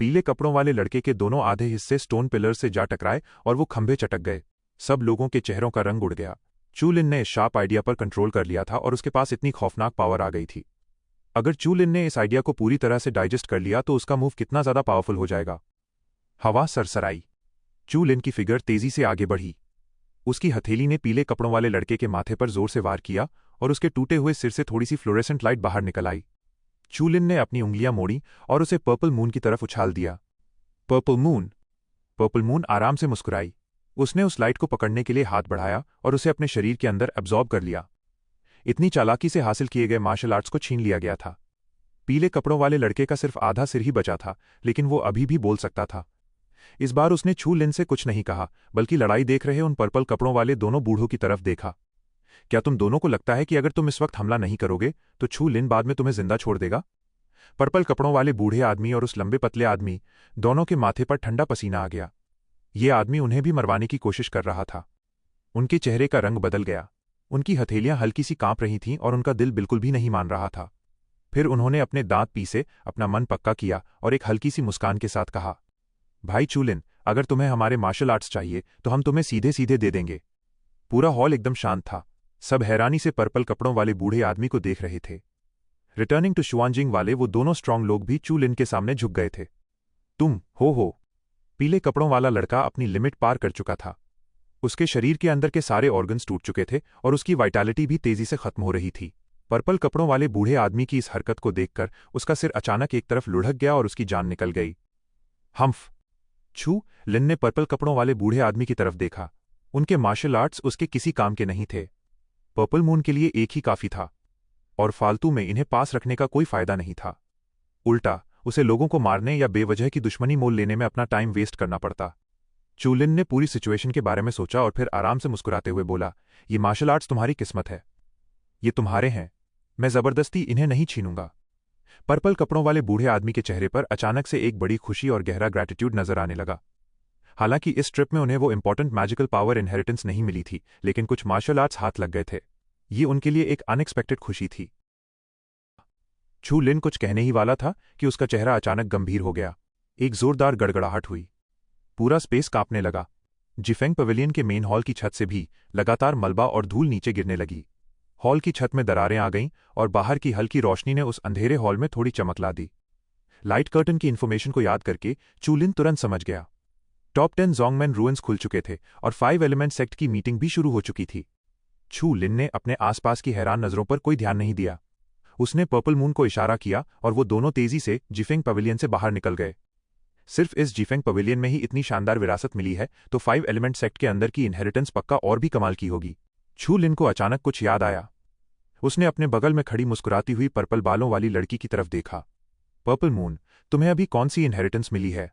पीले कपड़ों वाले लड़के के दोनों आधे हिस्से स्टोन पिलर से जा टकराए और वो खंभे चटक गए। सब लोगों के चेहरों का रंग उड़ गया। चू लिन ने इस शार्प आइडिया पर कंट्रोल कर लिया था और उसके पास इतनी खौफनाक पावर आ गई थी। अगर चू लिन ने इस आइडिया को पूरी तरह से डाइजेस्ट कर लिया तो उसका मूव कितना ज्यादा पावरफुल हो जाएगा। हवा सरसराई। चू लिन की फिगर तेजी से आगे बढ़ी। उसकी हथेली ने पीले कपड़ों वाले लड़के के माथे पर जोर से वार किया और उसके टूटे हुए सिर से थोड़ी सी फ्लोरेसेंट लाइट बाहर निकल आई। चू लिन ने अपनी उंगलियां मोड़ी और उसे पर्पल मून की तरफ उछाल दिया। Purple moon. पर्पल मून आराम से मुस्कुराई। उसने उस लाइट को पकड़ने के लिए हाथ बढ़ाया और उसे अपने शरीर के अंदर एब्जॉर्ब कर लिया। इतनी चालाकी से हासिल किए गए मार्शल आर्ट्स को छीन लिया गया था। पीले कपड़ों वाले लड़के का सिर्फ आधा सिर ही बचा था, लेकिन वो अभी भी बोल सकता था। इस बार उसने चू लिन से कुछ नहीं कहा, बल्कि लड़ाई देख रहे उन पर्पल कपड़ों वाले दोनों बूढ़ों की तरफ देखा। क्या तुम दोनों को लगता है कि अगर तुम इस वक्त हमला नहीं करोगे तो चू लिन बाद में तुम्हें जिंदा छोड़ देगा? पर्पल कपड़ों वाले बूढ़े आदमी और उस लंबे पतले आदमी दोनों के माथे पर ठंडा पसीना आ गया। ये आदमी उन्हें भी मरवाने की कोशिश कर रहा था। उनके चेहरे का रंग बदल गया। उनकी हथेलियां हल्की सी कांप रही थीं और उनका दिल बिल्कुल भी नहीं मान रहा था। फिर उन्होंने अपने दांत पीसे, अपना मन पक्का किया और एक हल्की सी मुस्कान के साथ कहा, भाई चू लिन, अगर तुम्हें हमारे मार्शल आर्ट्स चाहिए तो हम तुम्हें सीधे सीधे दे देंगे। पूरा हॉल एकदम शांत था। सब हैरानी से पर्पल कपड़ों वाले बूढ़े आदमी को देख रहे थे। रिटर्निंग टू शुआनजिंग वाले वो दोनों स्ट्रांग लोग भी चू लिन के सामने झुक गए थे। तुम हो। पीले कपड़ों वाला लड़का अपनी लिमिट पार कर चुका था। उसके शरीर के अंदर के सारे ऑर्गन्स टूट चुके थे और उसकी वाइटैलिटी भी तेजी से खत्म हो रही थी। पर्पल कपड़ों वाले बूढ़े आदमी की इस हरकत को देखकर उसका सिर अचानक एक तरफ लुढ़क गया और उसकी जान निकल गई। हम्फ। चू लिन ने पर्पल कपड़ों वाले बूढ़े आदमी की तरफ देखा। उनके मार्शल आर्ट्स उसके किसी काम के नहीं थे। पर्पल मून के लिए एक ही काफी था और फालतू में इन्हें पास रखने का कोई फायदा नहीं था। उल्टा उसे लोगों को मारने या बेवजह की दुश्मनी मोल लेने में अपना टाइम वेस्ट करना पड़ता। चू लिन ने पूरी सिचुएशन के बारे में सोचा और फिर आराम से मुस्कुराते हुए बोला, ये मार्शल आर्ट्स तुम्हारी किस्मत है। ये तुम्हारे हैं। मैं जबरदस्ती इन्हें नहीं छीनूंगा। पर्पल कपड़ों वाले बूढ़े आदमी के चेहरे पर अचानक से एक बड़ी खुशी और गहरा ग्रैटिट्यूड नजर आने लगा। हालांकि इस ट्रिप में उन्हें वो इंपॉर्टेंट मैजिकल पावर इनहेरिटेंस नहीं मिली थी, लेकिन कुछ मार्शल आर्ट्स हाथ लग गए थे। ये उनके लिए एक अनएक्सपेक्टेड खुशी थी। चू लिन कुछ कहने ही वाला था कि उसका चेहरा अचानक गंभीर हो गया। एक जोरदार गड़गड़ाहट हुई। पूरा स्पेस कांपने लगा। जिफेंग पवेलियन के मेन हॉल की छत से भी लगातार मलबा और धूल नीचे गिरने लगी। हॉल की छत में दरारें आ गईं और बाहर की हल्की रोशनी ने उस अंधेरे हॉल में थोड़ी चमक ला दी। लाइट कर्टन की इन्फॉर्मेशन को याद करके चू लिन तुरंत समझ गया। टॉप 10 जोंगमेन रूइंस खुल चुके थे और 5 एलिमेंट सेक्ट की मीटिंग भी शुरू हो चुकी थी। चू लिन ने अपने आसपास की हैरान नजरों पर कोई ध्यान नहीं दिया। उसने पर्पल मून को इशारा किया और वो दोनों तेजी से जिफेंग पवेलियन से बाहर निकल गए। सिर्फ इस जिफेंग पवेलियन में ही इतनी शानदार विरासत मिली है तो 5 एलिमेंट सेक्ट के अंदर की इनहेरिटेंस पक्का और भी कमाल की होगी। चू लिन को अचानक कुछ याद आया। उसने अपने बगल में खड़ी मुस्कुराती हुई पर्पल बालों वाली लड़की की तरफ देखा। पर्पल मून, तुम्हें अभी कौन सी इनहेरिटेंस मिली है?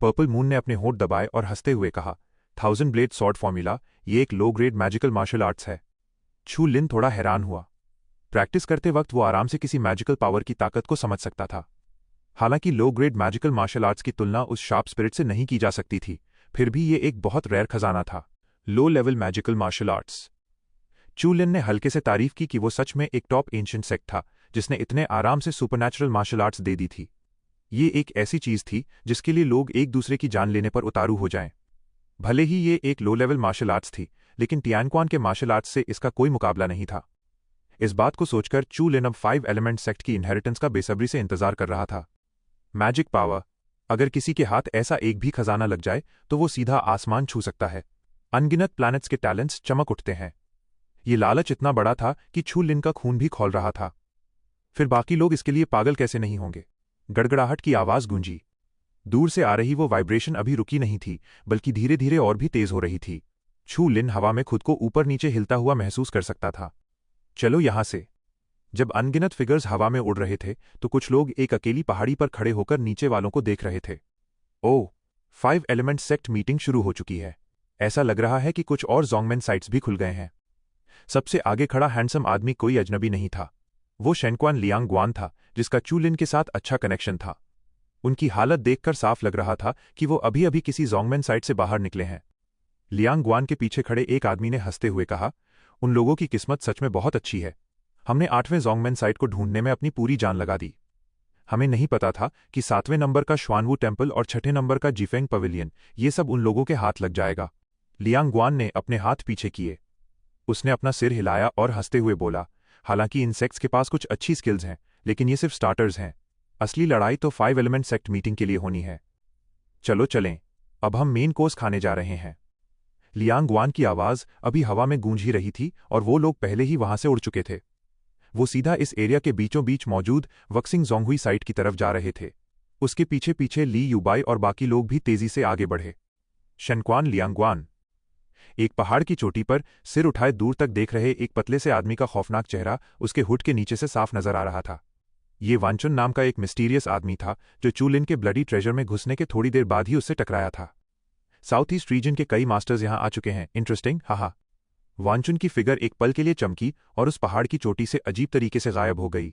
पर्पल मून ने अपने होंठ दबाए और हंसते हुए कहा, 1000 ब्लेड सॉर्ड फॉर्मूला, ये एक low grade magical martial arts है। चू लिन थोड़ा हैरान हुआ। प्रैक्टिस करते वक्त वो आराम से किसी मैजिकल पावर की ताकत को समझ सकता था। हालांकि low grade magical martial arts की तुलना उस शार्प स्पिरिट से नहीं की जा सकती थी, फिर भी ये एक बहुत रेयर खजाना था। Low level magical martial arts. Chu Lin ने हल्के से तारीफ की कि वो सच में एक टॉप एंशिएंट सेक्ट था जिसने इतने आराम से सुपरनैचुरल मार्शल आर्ट्स दे दी थी। ये एक ऐसी चीज थी जिसके लिए लोग एक दूसरे की जान लेने पर उतारू हो जाएं। भले ही ये एक लो लेवल मार्शल आर्ट्स थी, लेकिन टियानक्वान के मार्शल आर्ट्स से इसका कोई मुकाबला नहीं था। इस बात को सोचकर चू लिन अब 5 एलिमेंट सेक्ट की इनहेरिटेंस का बेसब्री से इंतजार कर रहा था। मैजिक पावर, अगर किसी के हाथ ऐसा एक भी खजाना लग जाए तो वो सीधा आसमान छू सकता है। अनगिनत प्लैनेट्स के टैलेंट्स चमक उठते हैं। ये लालच इतना बड़ा था कि चू लिन का खून भी खौल रहा था। फिर बाकी लोग इसके लिए पागल कैसे नहीं होंगे? गड़गड़ाहट की आवाज गूंजी। दूर से आ रही वो वाइब्रेशन अभी रुकी नहीं थी, बल्कि धीरे धीरे और भी तेज हो रही थी। छू लिन हवा में खुद को ऊपर नीचे हिलता हुआ महसूस कर सकता था। चलो यहां से। जब अनगिनत फिगर्स हवा में उड़ रहे थे तो कुछ लोग एक अकेली पहाड़ी पर खड़े होकर नीचे वालों को देख रहे थे। ओह, 5 एलिमेंट सेक्ट मीटिंग शुरू हो चुकी है। ऐसा लग रहा है कि कुछ और जोंगमेन साइट्स भी खुल गए हैं। सबसे आगे खड़ा हैंडसम आदमी कोई अजनबी नहीं था। वो शेनक्वान लियांगवान था, जिसका चू लिन के साथ अच्छा कनेक्शन था। उनकी हालत देखकर साफ लग रहा था कि वो अभी अभी किसी जोंगमेन साइट से बाहर निकले हैं। लियांगवान के पीछे खड़े एक आदमी ने हंसते हुए कहा, उन लोगों की किस्मत सच में बहुत अच्छी है। हमने 8वें जोंगमेन साइट को ढूंढने में अपनी पूरी जान लगा दी। हमें नहीं पता था कि 7वें नंबर का श्वानवू टेम्पल और 6ठे नंबर का जिफेंग पवेलियन, ये सब उन लोगों के हाथ लग जाएगा। लियांगवान ने अपने हाथ पीछे किए। उसने अपना सिर हिलाया और हंसते हुए बोला, हालांकि इंसेक्ट्स के पास कुछ अच्छी स्किल्स हैं, लेकिन ये सिर्फ स्टार्टर्स हैं। असली लड़ाई तो 5 एलिमेंट सेक्ट मीटिंग के लिए होनी है। चलो चलें, अब हम मेन कोर्स खाने जा रहे हैं। लियांगवान की आवाज अभी हवा में गूंज ही रही थी और वो लोग पहले ही वहां से उड़ चुके थे। वो सीधा इस एरिया के बीचों बीच मौजूद वक्सिंग जोंगहुई साइट की तरफ जा रहे थे। उसके पीछे पीछे ली यूबाई और बाकी लोग भी तेजी से आगे बढ़े। शेनक्वान लियांगवान एक पहाड़ की चोटी पर सिर उठाए दूर तक देख रहे एक पतले से आदमी का खौफनाक चेहरा उसके हुड के नीचे से साफ नजर आ रहा था। ये वांचुन नाम का एक मिस्टीरियस आदमी था जो चू लिन के ब्लडी ट्रेजर में घुसने के थोड़ी देर बाद ही उससे टकराया था। साउथ ईस्ट रीजन के कई मास्टर्स यहां आ चुके हैं, इंटरेस्टिंग, हाहा। वांचुन की फिगर एक पल के लिए चमकी और उस पहाड़ की चोटी से अजीब तरीके से गायब हो गई।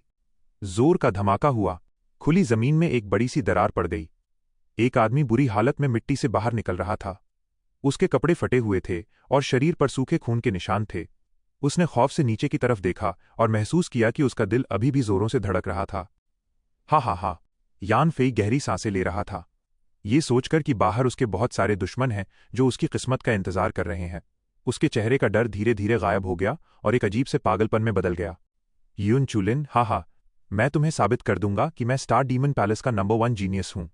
जोर का धमाका हुआ। खुली जमीन में एक बड़ी सी दरार पड़ गई। एक आदमी बुरी हालत में मिट्टी से बाहर निकल रहा था। उसके कपड़े फटे हुए थे और शरीर पर सूखे खून के निशान थे। उसने खौफ से नीचे की तरफ देखा और महसूस किया कि उसका दिल अभी भी जोरों से धड़क रहा था। हा हा हा, यान फेई गहरी सांसें ले रहा था, ये सोचकर कि बाहर उसके बहुत सारे दुश्मन हैं जो उसकी किस्मत का इंतजार कर रहे हैं। उसके चेहरे का डर धीरे धीरे गायब हो गया और एक अजीब से पागलपन में बदल गया। यून चूलिन, हा हा, मैं तुम्हें साबित कर दूंगा कि मैं स्टार डीमन पैलेस का नंबर 1 जीनियस हूं।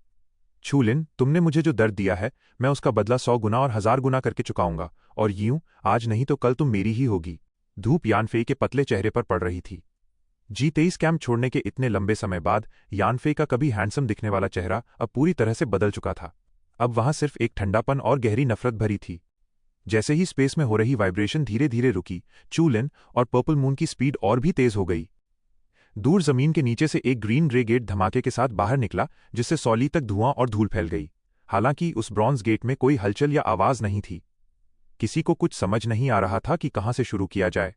चूलिन, तुमने मुझे जो दर्द दिया है, मैं उसका बदला 100 गुना और 1000 गुना करके चुकाऊंगा, और यूं आज नहीं तो कल तुम मेरी ही होगी। धूप यानफेई के पतले चेहरे पर पड़ रही थी। G23 कैंप छोड़ने के इतने लंबे समय बाद यानफेई का कभी हैंडसम दिखने वाला चेहरा अब पूरी तरह से बदल चुका था। अब वहां सिर्फ एक ठंडापन और गहरी नफरत भरी थी। जैसे ही स्पेस में हो रही वाइब्रेशन धीरे धीरे रुकी, चूलिन और पर्पल मून की स्पीड और भी तेज हो गई। दूर जमीन के नीचे से एक ग्रीन ग्रे गेट धमाके के साथ बाहर निकला, जिससे 100 ली तक धुआं और धूल फैल गई। हालांकि उस ब्रॉन्ज गेट में कोई हलचल या आवाज नहीं थी। किसी को कुछ समझ नहीं आ रहा था कि कहां से शुरू किया जाए।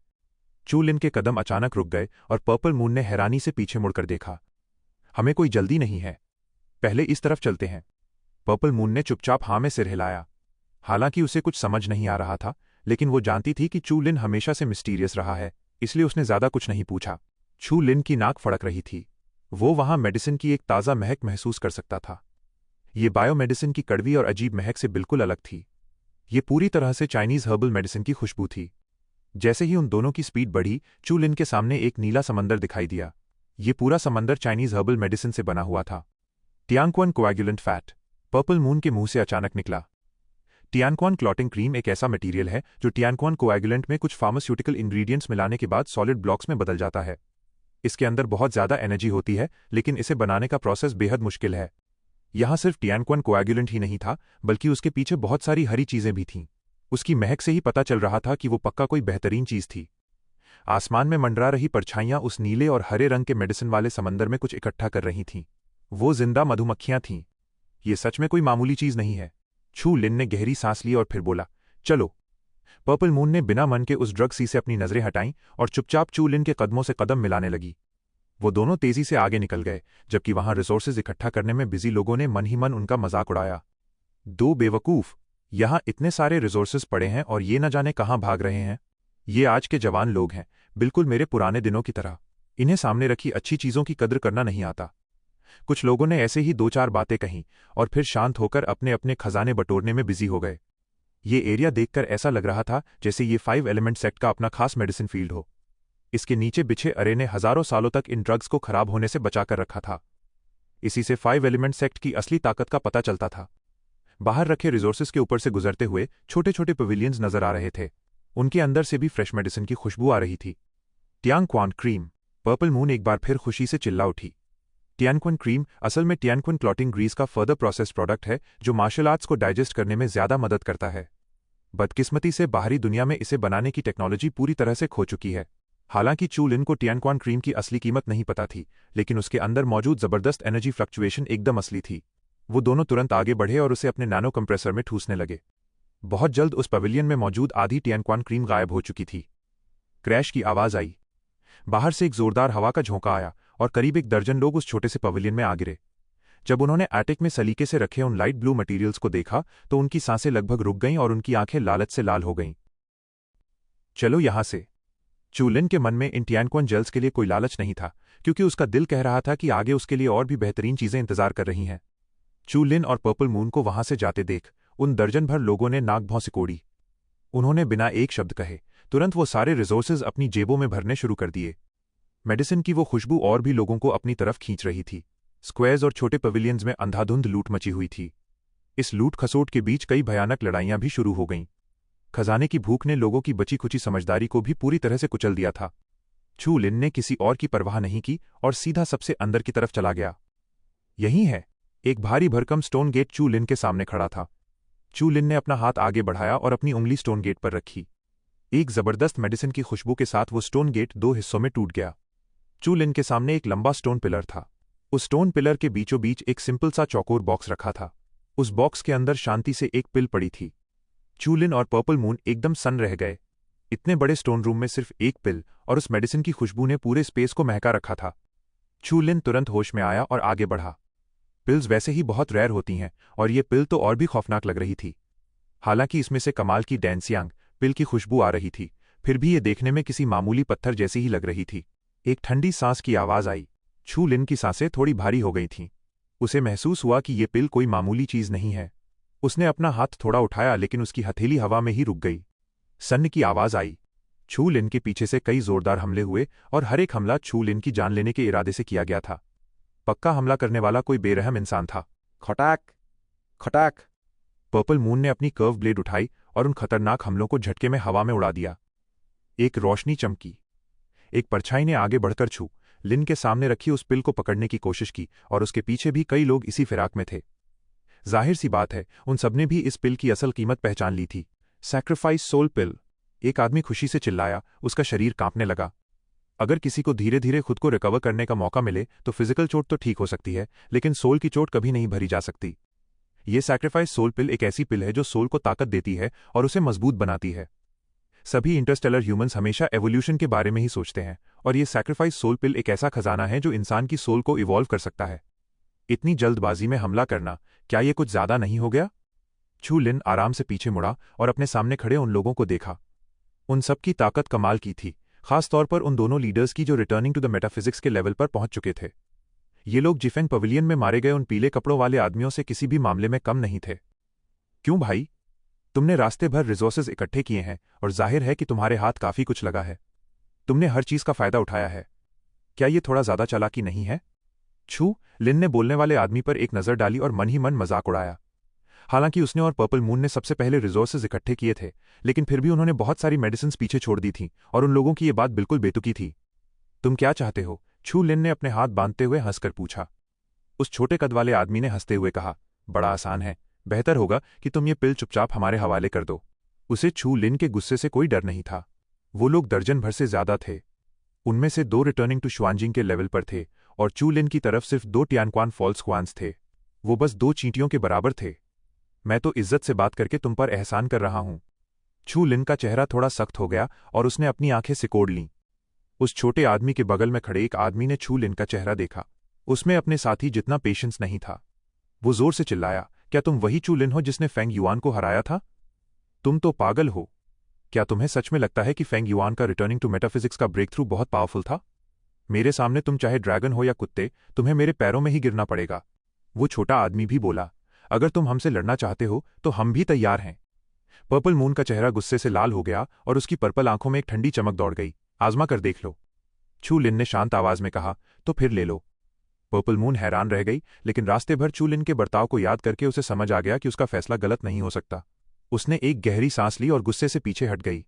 चूलिन के कदम अचानक रुक गए और पर्पल मून ने हैरानी से पीछे मुड़कर देखा। हमें कोई जल्दी नहीं है, पहले इस तरफ चलते हैं। पर्पल मून ने चुपचाप हाँ में सिर हिलाया। हालांकि उसे कुछ समझ नहीं आ रहा था, लेकिन वो जानती थी कि चूलिन हमेशा से मिस्टीरियस रहा है, इसलिए उसने ज्यादा कुछ नहीं पूछा। चूलिन की नाक फड़क रही थी। वो वहां मेडिसिन की एक ताज़ा महक महसूस कर सकता था। ये बायोमेडिसिन की कड़वी और अजीब महक से बिल्कुल अलग थी। ये पूरी तरह से चाइनीज हर्बल मेडिसिन की खुशबू थी। जैसे ही उन दोनों की स्पीड बढ़ी, चूलिन के सामने एक नीला समंदर दिखाई दिया। ये पूरा समंदर चाइनीज हर्बल मेडिसिन से बना हुआ था। टियांक्वान कोएगुलेंट फैट, पर्पल मून के मुंह से अचानक निकला। टियांक्वान क्लॉटिंग क्रीम एक ऐसा मटेरियल है जो टियांक्वान कोएगुलेंट में कुछ फार्मास्यूटिकल इंग्रेडिएंट्स मिलाने के बाद सॉलिड ब्लॉक्स में बदल जाता है। इसके अंदर बहुत ज्यादा एनर्जी होती है, लेकिन इसे बनाने का प्रोसेस बेहद मुश्किल है। यहां सिर्फ टियांक्वान कोएगुलेंट ही नहीं था, बल्कि उसके पीछे बहुत सारी हरी चीजें भी थीं। उसकी महक से ही पता चल रहा था कि वो पक्का कोई बेहतरीन चीज थी। आसमान में मंडरा रही परछाइयां उस नीले और हरे रंग के मेडिसिन वाले समंदर में कुछ इकट्ठा कर रही थीं। वो जिंदा मधुमक्खियां थीं। ये सच में कोई मामूली चीज नहीं है। छू लिन ने गहरी सांस ली और फिर बोला, चलो। पर्पल मून ने बिना मन के उस ड्रग सी से अपनी नजरें हटाईं और चुपचाप चू लिन के कदमों से कदम मिलाने लगी। वो दोनों तेजी से आगे निकल गए, जबकि वहां रिसोर्सेज इकट्ठा करने में बिजी लोगों ने मन ही मन उनका मजाक उड़ाया। दो बेवकूफ, यहां इतने सारे रिसोर्सेज पड़े हैं और ये न जाने कहां भाग रहे हैं। ये आज के जवान लोग हैं, बिल्कुल मेरे पुराने दिनों की तरह। इन्हें सामने रखी अच्छी चीजों की कद्र करना नहीं आता। कुछ लोगों ने ऐसे ही 2-4 बातें कहीं और फिर शांत होकर अपने अपने खजाने बटोरने में बिजी हो गए। ये एरिया देखकर ऐसा लग रहा था जैसे ये 5 एलिमेंट सेक्ट का अपना खास मेडिसिन फील्ड हो। इसके नीचे बिछे अरे ने हजारों सालों तक इन ड्रग्स को खराब होने से बचाकर रखा था। इसी से 5 एलिमेंट सेक्ट की असली ताकत का पता चलता था। बाहर रखे रिसोर्सेज के ऊपर से गुजरते हुए छोटे छोटे पवेलियंस नजर आ रहे थे। उनके अंदर से भी फ्रेश मेडिसिन की खुशबू आ रही थी। टियांक्वान क्रीम, पर्पल मून एक बार फिर खुशी से चिल्ला उठी। टियानक्वन क्रीम असल में टियानक्वन क्लॉटिंग ग्रीस का फर्दर प्रोसेस्ड प्रोडक्ट है जो मार्शल आर्ट्स को डाइजेस्ट करने में ज्यादा मदद करता है। बदकिस्मती से बाहरी दुनिया में इसे बनाने की टेक्नोलॉजी पूरी तरह से खो चुकी है। हालांकि चू लिन को टियानक्वन क्रीम की असली कीमत नहीं पता थी, लेकिन उसके अंदर मौजूद जबरदस्त एनर्जी फ्लक्चुएशन एकदम असली थी। वो दोनों तुरंत आगे बढ़े और उसे अपने नैनो कंप्रेसर में ठूसने लगे। बहुत जल्द उस पवेलियन में मौजूद आधी टियानक्वन क्रीम गायब हो चुकी थी। क्रैश की आवाज आई। बाहर से एक जोरदार हवा का झोंका आया और करीब 1 दर्जन लोग उस छोटे से पवेलियन में आ गिरे। जब उन्होंने एटिक में सलीके से रखे उन लाइट ब्लू मटेरियल्स को देखा तो उनकी सांसें लगभग रुक गईं और उनकी आंखें लालच से लाल हो गईं। चलो यहां से। चू लिन के मन में इन टियानक्वन जेल्स के लिए कोई लालच नहीं था, क्योंकि उसका दिल कह रहा था कि आगे उसके लिए और भी बेहतरीन चीजें इंतजार कर रही हैं। चू लिन और पर्पल मून को वहां से जाते देख उन दर्जन भर लोगों ने नाक भौं सिकोड़ी। उन्होंने बिना एक शब्द कहे तुरंत वो सारे रिसोर्सेज अपनी जेबों में भरने शुरू कर दिए। मेडिसिन की वो खुशबू और भी लोगों को अपनी तरफ खींच रही थी। स्क्वायर्स और छोटे पवेलियंस में अंधाधुंध लूट मची हुई थी। इस लूट खसोट के बीच कई भयानक लड़ाइयां भी शुरू हो गईं। खजाने की भूख ने लोगों की बची खुची समझदारी को भी पूरी तरह से कुचल दिया था। चू लिन ने किसी और की परवाह नहीं की और सीधा सबसे अंदर की तरफ चला गया। यही है। एक भारी भरकम स्टोन गेट चू लिन के सामने खड़ा था। चू लिन ने अपना हाथ आगे बढ़ाया और अपनी उंगली स्टोन गेट पर रखी। एक जबरदस्त मेडिसिन की खुशबू के साथ वो स्टोन गेट 2 हिस्सों में टूट गया। चू लिन के सामने एक लंबा स्टोन पिलर था। उस स्टोन पिलर के बीचों बीच एक सिंपल सा चौकोर बॉक्स रखा था। उस बॉक्स के अंदर शांति से एक पिल पड़ी थी। चू लिन और पर्पल मून एकदम सन्न रह गए। इतने बड़े स्टोन रूम में सिर्फ एक पिल और उस मेडिसिन की खुशबू ने पूरे स्पेस को महका रखा था। चू लिन तुरंत होश में आया और आगे बढ़ा। पिल्स वैसे ही बहुत रेयर होती हैं और ये पिल तो और भी खौफनाक लग रही थी। हालांकि इसमें से कमाल की डैंसियांग पिल की खुशबू आ रही थी, फिर भी ये देखने में किसी मामूली पत्थर जैसी ही लग रही थी। एक ठंडी सांस की आवाज आई। चू लिन की सांसें थोड़ी भारी हो गई थीं। उसे महसूस हुआ कि ये पिल कोई मामूली चीज नहीं है। उसने अपना हाथ थोड़ा उठाया, लेकिन उसकी हथेली हवा में ही रुक गई। सन्न की आवाज आई। चू लिन के पीछे से कई जोरदार हमले हुए और हर एक हमला चू लिन की जान लेने के इरादे से किया गया था। पक्का हमला करने वाला कोई बेरहम इंसान था। खटाक खटाक। पर्पल मून ने अपनी कर्व ब्लेड उठाई और उन खतरनाक हमलों को झटके में हवा में उड़ा दिया। एक रोशनी चमकी। एक परछाई ने आगे बढ़कर चू लिन के सामने रखी उस पिल को पकड़ने की कोशिश की और उसके पीछे भी कई लोग इसी फिराक में थे। जाहिर सी बात है, उन सबने भी इस पिल की असल कीमत पहचान ली थी। सैक्रिफाइस सोल पिल। एक आदमी खुशी से चिल्लाया। उसका शरीर कांपने लगा। अगर किसी को धीरे धीरे खुद को रिकवर करने का मौका मिले तो फिजिकल चोट तो ठीक हो सकती है, लेकिन सोल की चोट कभी नहीं भरी जा सकती। ये सैक्रिफाइस सोल पिल एक ऐसी पिल है जो सोल को ताकत देती है और उसे मजबूत बनाती है। सभी इंटरस्टेलर ह्यूमंस हमेशा एवोल्यूशन के बारे में ही सोचते हैं, और ये सैक्रिफाइस सोल पिल एक ऐसा खजाना है जो इंसान की सोल को इवॉल्व कर सकता है। इतनी जल्दबाजी में हमला करना, क्या ये कुछ ज्यादा नहीं हो गया? चू लिन आराम से पीछे मुड़ा और अपने सामने खड़े उन लोगों को देखा। उन सबकी ताकत कमाल की थी, खासतौर पर उन दोनों लीडर्स की जो रिटर्निंग टू द मेटाफिजिक्स के लेवल पर पहुंच चुके थे। ये लोग जिफेंग पवेलियन में मारे गए उन पीले कपड़ों वाले आदमियों से किसी भी मामले में कम नहीं थे। क्यों भाई? तुमने रास्ते भर रिसोर्सेज इकट्ठे किए हैं और जाहिर है कि तुम्हारे हाथ काफी कुछ लगा है। तुमने हर चीज का फायदा उठाया है। क्या ये थोड़ा ज्यादा चालाकी नहीं है? छू लिन ने बोलने वाले आदमी पर एक नजर डाली और मन ही मन मजाक उड़ाया। हालांकि उसने और पर्पल मून ने सबसे पहले रिसोर्सेज इकट्ठे किए थे, लेकिन फिर भी उन्होंने बहुत सारी मेडिसिन पीछे छोड़ दी थीं और उन लोगों की ये बात बिल्कुल बेतुकी थी। तुम क्या चाहते हो? छू लिन ने अपने हाथ बांधते हुए हंसकर पूछा। उस छोटे कद वाले आदमी ने हंसते हुए कहा, बड़ा आसान है। बेहतर होगा कि तुम ये पिल चुपचाप हमारे हवाले कर दो। उसे छू लिन के गुस्से से कोई डर नहीं था। वो लोग दर्जन भर से ज्यादा थे। उनमें से 2 रिटर्निंग टू शुआनजिंग के लेवल पर थे और चू लिन की तरफ सिर्फ 2 टियानक्वान फॉल्स क्वान्स थे। वो बस 2 चींटियों के बराबर थे। मैं तो इज्जत से बात करके तुम पर एहसान कर रहा हूं। छू लिन का चेहरा थोड़ा सख्त हो गया और उसने अपनी आंखें सिकोड़ लीं। उस छोटे आदमी के बगल में खड़े एक आदमी ने छू लिन का चेहरा देखा। उसमें अपने साथी जितना पेशेंस नहीं था। वो जोर से चिल्लाया, क्या तुम वही चू लिन हो जिसने फेंग युआन को हराया था? तुम तो पागल हो। क्या तुम्हें सच में लगता है कि फेंग युआन का रिटर्निंग टू मेटाफिजिक्स का ब्रेक थ्रू बहुत पावरफुल था? मेरे सामने तुम चाहे ड्रैगन हो या कुत्ते, तुम्हें मेरे पैरों में ही गिरना पड़ेगा। वो छोटा आदमी भी बोला, अगर तुम हमसे लड़ना चाहते हो तो हम भी तैयार हैं। पर्पल मून का चेहरा गुस्से से लाल हो गया और उसकी पर्पल आंखों में एक ठंडी चमक दौड़ गई। आजमा कर देख लो। छू लिन ने शांत आवाज में कहा, तो फिर ले लो। पर्पल मून हैरान रह गई, लेकिन रास्ते भर चू लिन के बर्ताव को याद करके उसे समझ आ गया कि उसका फैसला गलत नहीं हो सकता। उसने एक गहरी सांस ली और गुस्से से पीछे हट गई।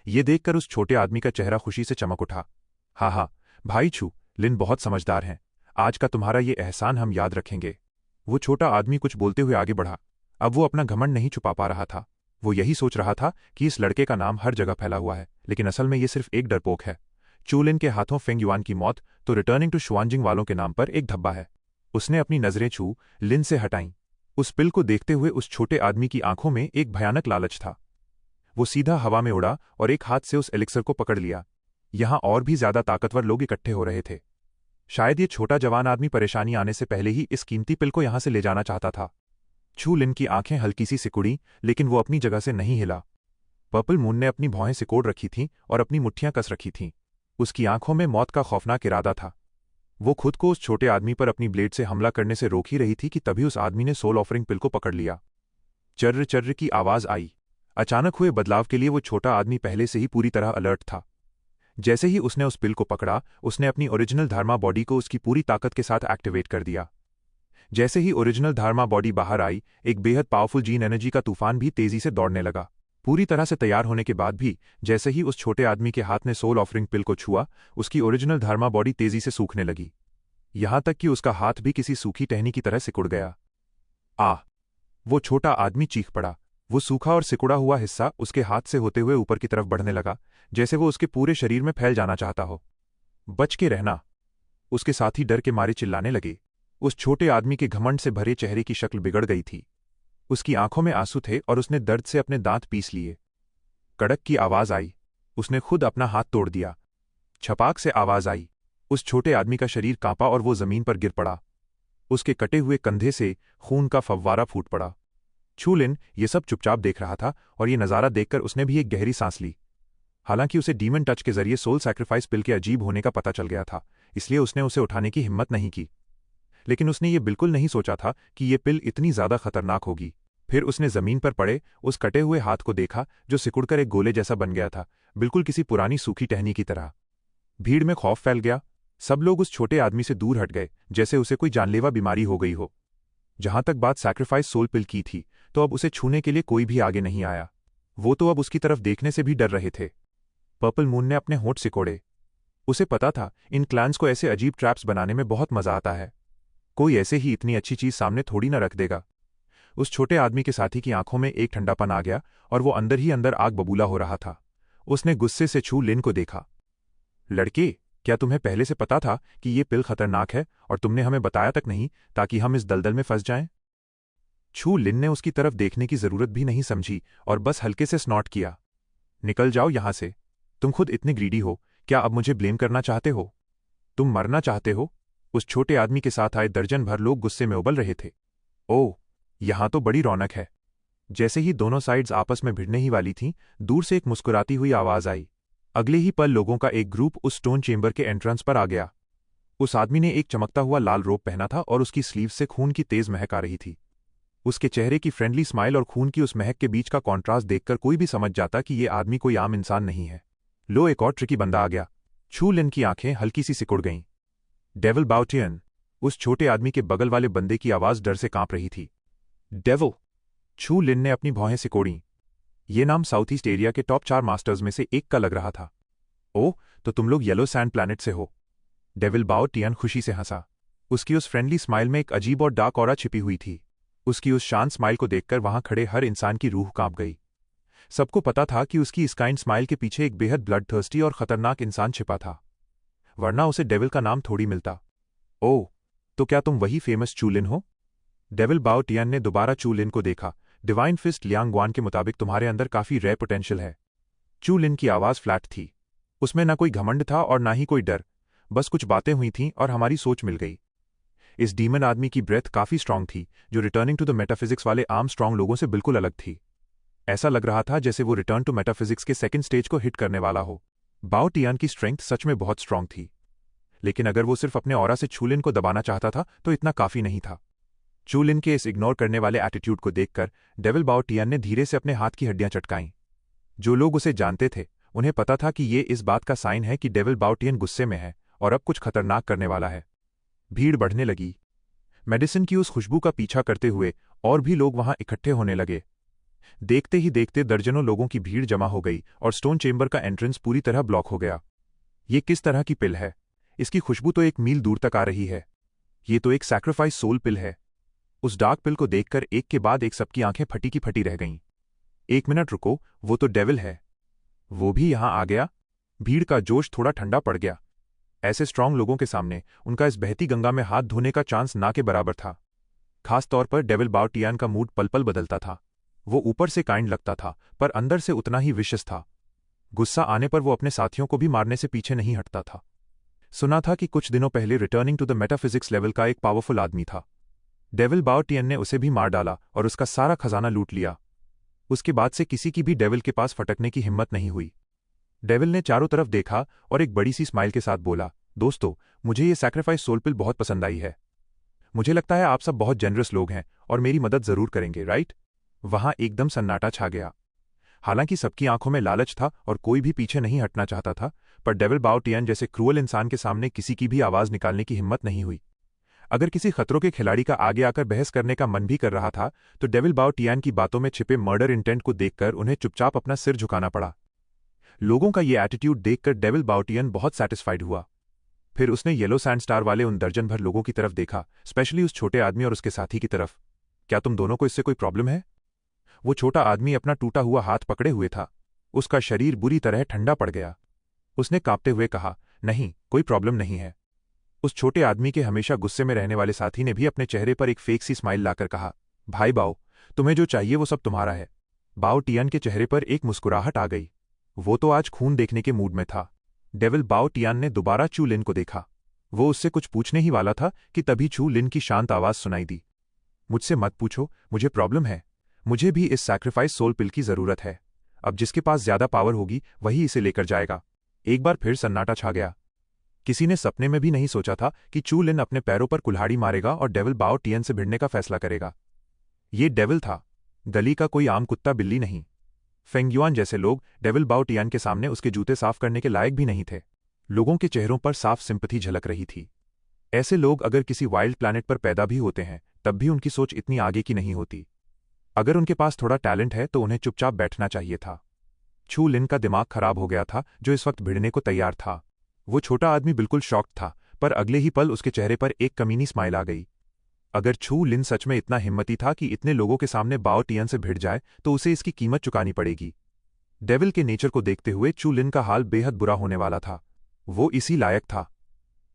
ये देखकर उस छोटे आदमी का चेहरा खुशी से चमक उठा। हाँ, भाई छू लिन बहुत समझदार हैं। आज का तुम्हारा ये एहसान हम याद रखेंगे। वो छोटा आदमी कुछ बोलते हुए आगे बढ़ा। अब वो अपना घमंड नहीं छुपा पा रहा था। वो यही सोच रहा था कि इस लड़के का नाम हर जगह फैला हुआ है, लेकिन असल में ये सिर्फ एक डरपोक है। चूलिन के हाथों फेंग युआन की मौत तो रिटर्निंग टू शुआनजिंग वालों के नाम पर एक धब्बा है। उसने अपनी नजरें छू लिन से हटाईं। उस पिल को देखते हुए उस छोटे आदमी की आंखों में एक भयानक लालच था। वो सीधा हवा में उड़ा और एक हाथ से उस एलिक्सर को पकड़ लिया। यहां और भी ज्यादा ताकतवर लोग इकट्ठे हो रहे थे। शायद ये छोटा जवान आदमी परेशानी आने से पहले ही इस कीमती पिल को यहां से ले जाना चाहता था। छू लिन की आंखें हल्की सी सिकुड़ी, लेकिन वो अपनी जगह से नहीं हिला। पर्पल मून ने अपनी भौहें सिकोड़ रखी थीं और अपनी मुट्ठियां कस रखी थीं। उसकी आंखों में मौत का खौफनाक इरादा था। वो खुद को उस छोटे आदमी पर अपनी ब्लेड से हमला करने से रोक ही रही थी कि तभी उस आदमी ने सोल ऑफरिंग पिल को पकड़ लिया। चर्र चर्र की आवाज आई। अचानक हुए बदलाव के लिए वो छोटा आदमी पहले से ही पूरी तरह अलर्ट था। जैसे ही उसने उस पिल को पकड़ा, उसने अपनी ओरिजिनल धार्मा बॉडी को उसकी पूरी ताकत के साथ एक्टिवेट कर दिया। जैसे ही ओरिजिनल धार्मा बॉडी बाहर आई, एक बेहद पावरफुल जीन एनर्जी का तूफान भी तेजी से दौड़ने लगा। पूरी तरह से तैयार होने के बाद भी जैसे ही उस छोटे आदमी के हाथ ने सोल ऑफरिंग पिल को छुआ, उसकी ओरिजिनल धार्मा बॉडी तेजी से सूखने लगी। यहां तक कि उसका हाथ भी किसी सूखी टहनी की तरह सिकुड़ गया। वो छोटा आदमी चीख पड़ा। वो सूखा और सिकुड़ा हुआ हिस्सा उसके हाथ से होते हुए ऊपर की तरफ बढ़ने लगा, जैसे वो उसके पूरे शरीर में फैल जाना चाहता हो। बच के रहना! उसके साथी डर के मारे चिल्लाने लगे। उस छोटे आदमी के घमंड से भरे चेहरे की शक्ल बिगड़ गई थी। उसकी आंखों में आंसू थे और उसने दर्द से अपने दांत पीस लिए। कड़क की आवाज आई। उसने खुद अपना हाथ तोड़ दिया। छपाक से आवाज आई। उस छोटे आदमी का शरीर कांपा और वो जमीन पर गिर पड़ा। उसके कटे हुए कंधे से खून का फव्वारा फूट पड़ा। छू लिन ये सब चुपचाप देख रहा था और ये नज़ारा देखकर उसने भी एक गहरी सांस ली। हालांकि उसे डीमन टच के जरिए सोल सैक्रिफाइस पिल के अजीब होने का पता चल गया था, इसलिए उसने उसे उठाने की हिम्मत नहीं की। लेकिन उसने ये बिल्कुल नहीं सोचा था कि ये पिल इतनी ज्यादा खतरनाक होगी। फिर उसने जमीन पर पड़े उस कटे हुए हाथ को देखा, जो सिकुड़कर एक गोले जैसा बन गया था, बिल्कुल किसी पुरानी सूखी टहनी की तरह। भीड़ में खौफ फैल गया। सब लोग उस छोटे आदमी से दूर हट गए, जैसे उसे कोई जानलेवा बीमारी हो गई हो। जहां तक बात सैक्रिफाइस सोल पिल की थी, तो अब उसे छूने के लिए कोई भी आगे नहीं आया। वो तो अब उसकी तरफ देखने से भी डर रहे थे। पर्पल मून ने अपने होंठ सिकोड़े। उसे पता था इन क्लैंस को ऐसे अजीब ट्रैप्स बनाने में बहुत मजा आता है। कोई ऐसे ही इतनी अच्छी चीज सामने थोड़ी ना रख देगा। उस छोटे आदमी के साथी की आंखों में एक ठंडापन आ गया और वो अंदर ही अंदर आग बबूला हो रहा था। उसने गुस्से से छू लिन को देखा। लड़के, क्या तुम्हें पहले से पता था कि ये पिल खतरनाक है और तुमने हमें बताया तक नहीं, ताकि हम इस दलदल में फंस जाएं? छू लिन ने उसकी तरफ देखने की जरूरत भी नहीं समझी और बस हल्के से स्नॉट किया। निकल जाओ यहां से। तुम खुद इतने ग्रीडी हो, क्या अब मुझे ब्लेम करना चाहते हो? तुम मरना चाहते हो? उस छोटे आदमी के साथ आए दर्जन भर लोग गुस्से में उबल रहे थे। ओह, यहां तो बड़ी रौनक है। जैसे ही दोनों साइड्स आपस में भिड़ने ही वाली थीं, दूर से एक मुस्कुराती हुई आवाज आई। अगले ही पल लोगों का एक ग्रुप उस स्टोन चेंबर के एंट्रेंस पर आ गया। उस आदमी ने एक चमकता हुआ लाल रोब पहना था और उसकी स्लीव से खून की तेज महक आ रही थी। उसके चेहरे की फ्रेंडली स्माइल और खून की उस महक के बीच का कॉन्ट्रास्ट देखकर कोई भी समझ जाता कि ये आदमी कोई आम इंसान नहीं है। लो, एक और ट्रिकी बंदा आ गया। छू लिन की आंखें हल्की सी सिकुड़ गईं। डेविल बाउटियन! उस छोटे आदमी के बगल वाले बंदे की आवाज डर से कांप रही थी। डेविल! छू लिन ने अपनी भौहें सिकोड़ी। ये नाम साउथ ईस्ट एरिया के टॉप 4 मास्टर्स में से एक का लग रहा था। ओह, तो तुम लोग येलो सैंड प्लैनेट से हो। डेविल बाउटियन खुशी से हंसा। उसकी उस फ्रेंडली स्माइल में एक अजीब और डार्क ऑरा छिपी हुई थी। उसकी उस शांत स्माइल को देखकर वहां खड़े हर इंसान की रूह कांप गई। सबको पता था कि उसकी इस काइंड स्माइल के पीछे एक बेहद ब्लड थर्स्टी और खतरनाक इंसान छिपा था, वरना उसे डेविल का नाम थोड़ी मिलता। ओह, तो क्या तुम वही फेमस चू लिन हो? डेविल बाउटियन ने दोबारा चू लिन को देखा। डिवाइन फिस्ट लियांगवान के मुताबिक तुम्हारे अंदर काफी रेयर पोटेंशियल है। चू लिन की आवाज फ्लैट थी। उसमें ना कोई घमंड था और ना ही कोई डर। बस कुछ बातें हुई थीं और हमारी सोच मिल गई। इस डीमन आदमी की ब्रेथ काफी स्ट्रांग थी, जो रिटर्निंग टू द मेटाफिजिक्स वाले आम स्ट्रांग लोगों से बिल्कुल अलग थी। ऐसा लग रहा था जैसे वो रिटर्न टू मेटाफिजिक्स के सेकंड स्टेज को हिट करने वाला हो। बाउटियन की स्ट्रेंथ सच में बहुत स्ट्रांग थी, लेकिन अगर वो सिर्फ अपने ऑरा से छू लिन को दबाना चाहता था तो इतना काफी नहीं था। छू लिन के इस इग्नोर करने वाले एटीट्यूड को देखकर डेविल बाउटियन ने धीरे से अपने हाथ की हड्डियां चटकाईं। जो लोग उसे जानते थे, उन्हें पता था कि ये इस बात का साइन है कि डेविल बाउटियन गुस्से में है और अब कुछ खतरनाक करने वाला है। भीड़ बढ़ने लगी। मेडिसिन की उस खुशबू का पीछा करते हुए और भी लोग वहां इकट्ठे होने लगे। देखते ही देखते दर्जनों लोगों की भीड़ जमा हो गई और स्टोन चेंबर का एंट्रेंस पूरी तरह ब्लॉक हो गया। ये किस तरह की पिल है? इसकी खुशबू तो 1 मील दूर तक आ रही है। ये तो एक सैक्रिफाइस सोल पिल है। उस डार्क पिल को देखकर एक के बाद एक सबकी आंखें फटी की फटी रह गईं। एक मिनट रुको, वो तो डेविल है। वो भी यहां आ गया। भीड़ का जोश थोड़ा ठंडा पड़ गया। ऐसे स्ट्रांग लोगों के सामने उनका इस बहती गंगा में हाथ धोने का चांस ना के बराबर था। खास तौर पर डेविल बाओ टियान का मूड पल पल बदलता था। वो ऊपर से काइंड लगता था, पर अंदर से उतना ही विशिष्ट था। गुस्सा आने पर वो अपने साथियों को भी मारने से पीछे नहीं हटता था। सुना था कि कुछ दिनों पहले returning to the metaphysics level का एक पावरफुल आदमी था। डेविल बाओ टियन ने उसे भी मार डाला और उसका सारा खजाना लूट लिया। उसके बाद से किसी की भी डेविल के पास फटकने की हिम्मत नहीं हुई। डेविल ने चारों तरफ देखा और एक बड़ी सी स्माइल के साथ बोला, दोस्तों, मुझे ये सैक्रिफाइस सोल पिल बहुत पसंद आई है। मुझे लगता है आप सब बहुत जेनरस लोग हैं और मेरी मदद जरूर करेंगे, राइट? वहां एकदम सन्नाटा छा गया। हालांकि सबकी आंखों में लालच था और कोई भी पीछे नहीं हटना चाहता था, पर डेविल बाओ टियन जैसे क्रूअल इंसान के सामने किसी की भी आवाज निकालने की हिम्मत नहीं हुई। अगर किसी खतरों के खिलाड़ी का आगे आकर बहस करने का मन भी कर रहा था, तो डेविल बाओ टियान की बातों में छिपे मर्डर इंटेंट को देखकर उन्हें चुपचाप अपना सिर झुकाना पड़ा। लोगों का ये एटीट्यूड देखकर डेविल बाओ टियन बहुत सैटिस्फाइड हुआ। फिर उसने येलो सैंड स्टार वाले उन दर्जन भर लोगों की तरफ देखा, स्पेशली उस छोटे आदमी और उसके साथी की तरफ। क्या तुम दोनों को इससे कोई प्रॉब्लम है? वो छोटा आदमी अपना टूटा हुआ हाथ पकड़े हुए था। उसका शरीर बुरी तरह ठंडा पड़ गया। उसने कांपते हुए कहा, नहीं, कोई प्रॉब्लम नहीं है। उस छोटे आदमी के हमेशा गुस्से में रहने वाले साथी ने भी अपने चेहरे पर एक फेक सी स्माइल लाकर कहा, भाई बाओ, तुम्हें जो चाहिए वो सब तुम्हारा है। बाओ टियान के चेहरे पर एक मुस्कुराहट आ गई। वो तो आज खून देखने के मूड में था। डेविल बाओ टियान ने दोबारा चू लिन को देखा। वो उससे कुछ पूछने ही वाला था कि तभी चू लिन की शांत आवाज सुनाई दी, मुझसे मत पूछो, मुझे प्रॉब्लम है। मुझे भी इस सैक्रिफाइस सोल पिल की जरूरत है। अब जिसके पास ज्यादा पावर होगी वही इसे लेकर जाएगा। एक बार फिर सन्नाटा छा गया। किसी ने सपने में भी नहीं सोचा था कि चू लिन अपने पैरों पर कुल्हाड़ी मारेगा और डेविल बाओ टियन से भिड़ने का फैसला करेगा। ये डेविल था, गली का कोई आम कुत्ता बिल्ली नहीं। फेंगयुआन जैसे लोग डेविल बाओ टियान के सामने उसके जूते साफ करने के लायक भी नहीं थे। लोगों के चेहरों पर साफ सिंपैथी झलक रही थी। ऐसे लोग अगर किसी वाइल्ड प्लैनेट पर पैदा भी होते हैं, तब भी उनकी सोच इतनी आगे की नहीं होती। अगर उनके पास थोड़ा टैलेंट है तो उन्हें चुपचाप बैठना चाहिए था। चू लिन का दिमाग खराब हो गया था, जो इस वक्त भिड़ने को तैयार था। वो छोटा आदमी बिल्कुल शॉक्ड था, पर अगले ही पल उसके चेहरे पर एक कमीनी स्माइल आ गई। अगर चू लिन सच में इतना हिम्मती था कि इतने लोगों के सामने बाओ टियन से भिड़ जाए, तो उसे इसकी कीमत चुकानी पड़ेगी। डेविल के नेचर को देखते हुए चू लिन का हाल बेहद बुरा होने वाला था। वो इसी लायक था।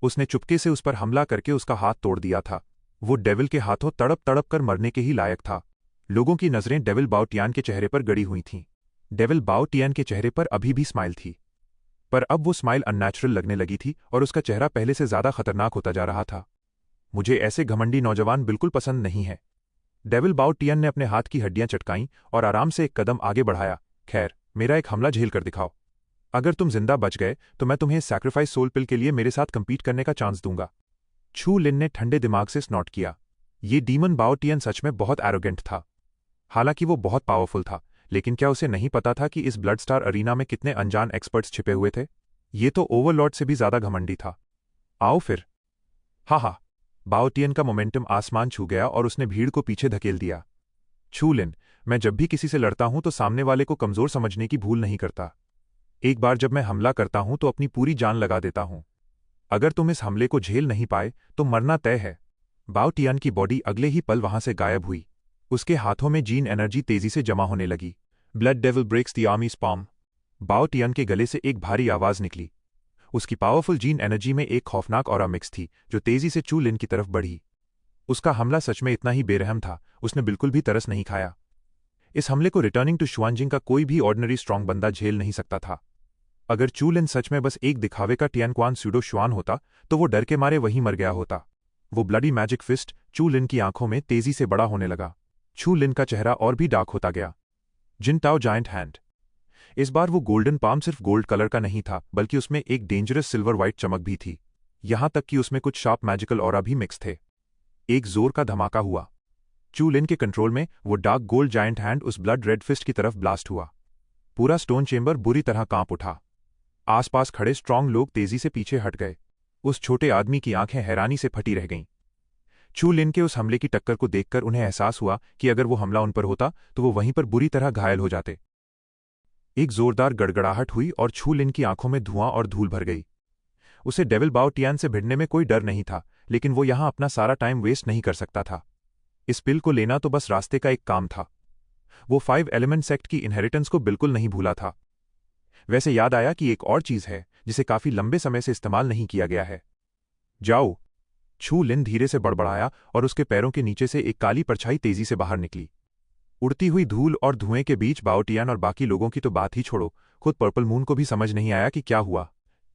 उसने चुपके से उस पर हमला करके उसका हाथ तोड़ दिया था। वो डेविल के हाथों तड़प तड़प कर मरने के ही लायक था। लोगों की नजरें डेविल बाओ टियान के चेहरे पर गड़ी हुई थीं। डेविल बाओ टियान के चेहरे पर अभी भी स्माइल थी, पर अब वो स्माइल अननेचुरल लगने लगी थी और उसका चेहरा पहले से ज्यादा खतरनाक होता जा रहा था। मुझे ऐसे घमंडी नौजवान बिल्कुल पसंद नहीं है। डेविल बाओ टियन ने अपने हाथ की हड्डियां चटकाईं और आराम से एक कदम आगे बढ़ाया। खैर, मेरा एक हमला झेल कर दिखाओ। अगर तुम जिंदा बच गए तो मैं तुम्हें सैक्रिफाइस सोल पिल के लिए मेरे साथ कंपीट करने का चांस दूंगा। छू लिन ने ठंडे दिमाग से स्नॉट किया। ये डीमन बाओ टियन सच में बहुत एरोगेंट था। हालांकि वो बहुत पावरफुल था, लेकिन क्या उसे नहीं पता था कि इस ब्लड स्टार अरीना में कितने अनजान एक्सपर्ट्स छिपे हुए थे? ये तो ओवरलॉर्ड से भी ज्यादा घमंडी था। आओ फिर। हा, बाओ टियन का मोमेंटम आसमान छू गया और उसने भीड़ को पीछे धकेल दिया। छू लिन, मैं जब भी किसी से लड़ता हूं तो सामने वाले को कमजोर समझने की भूल नहीं करता। एक बार जब मैं हमला करता हूं तो अपनी पूरी जान लगा देता हूं। अगर तुम इस हमले को झेल नहीं पाए तो मरना तय है। बाओ टियन की बॉडी अगले ही पल वहां से गायब हुई। उसके हाथों में जीन एनर्जी तेजी से जमा होने लगी। Blood devil breaks the army spawn. Bao Tian के गले से एक भारी आवाज निकली। उसकी पावरफुल जीन एनर्जी में एक खौफनाक ऑरा मिक्स थी, जो तेजी से चू लिन की तरफ बढ़ी। उसका हमला सच में इतना ही बेरहम था, उसने बिल्कुल भी तरस नहीं खाया। इस हमले को रिटर्निंग टू शुआनजिंग का कोई भी ऑर्डिनरी स्ट्रांग बंदा झेल नहीं सकता था। अगर चू लिन सच में बस एक दिखावे का टियानक्वान स्यूडो शुआन होता, तो वो डर के मारे वहीं मर गया होता। वो ब्लडी मैजिक फिस्ट चू लिन की आंखों में तेजी से बड़ा होने लगा। चू लिन का चेहरा और भी डार्क होता गया। जिन टाओ जायंट हैंड। इस बार वो गोल्डन पाम सिर्फ गोल्ड कलर का नहीं था, बल्कि उसमें एक डेंजरस सिल्वर व्हाइट चमक भी थी। यहां तक कि उसमें कुछ शार्प मैजिकल ऑरा भी मिक्स थे। एक जोर का धमाका हुआ। चू लिन के कंट्रोल में वो डार्क गोल्ड जायंट हैंड उस ब्लड रेड फिस्ट की तरफ ब्लास्ट हुआ। पूरा स्टोन चेंबर बुरी तरह कांप उठा। आसपास खड़े स्ट्रांग लोग तेजी से पीछे हट गए। उस छोटे आदमी की आंखें हैरानी से फटी रह गईं। चू लिन के उस हमले की टक्कर को देखकर उन्हें एहसास हुआ कि अगर वो हमला उन पर होता तो वो वहीं पर बुरी तरह घायल हो जाते। एक जोरदार गड़गड़ाहट हुई और छू लिन की आंखों में धुआं और धूल भर गई। उसे डेविल बाओ टियान से भिड़ने में कोई डर नहीं था, लेकिन वो यहां अपना सारा टाइम वेस्ट नहीं कर सकता था। इस पिल को लेना तो बस रास्ते का एक काम था। वो 5 एलिमेंट सेक्ट की इनहेरिटेंस को बिल्कुल नहीं भूला था। वैसे याद आया कि एक और चीज है जिसे काफी लंबे समय से इस्तेमाल नहीं किया गया है। जाओ, छू लिन धीरे से बड़बड़ाया और उसके पैरों के नीचे से एक काली परछाई तेजी से बाहर निकली। उड़ती हुई धूल और धुएं के बीच बाओ टियान और बाकी लोगों की तो बात ही छोड़ो, खुद पर्पल मून को भी समझ नहीं आया कि क्या हुआ।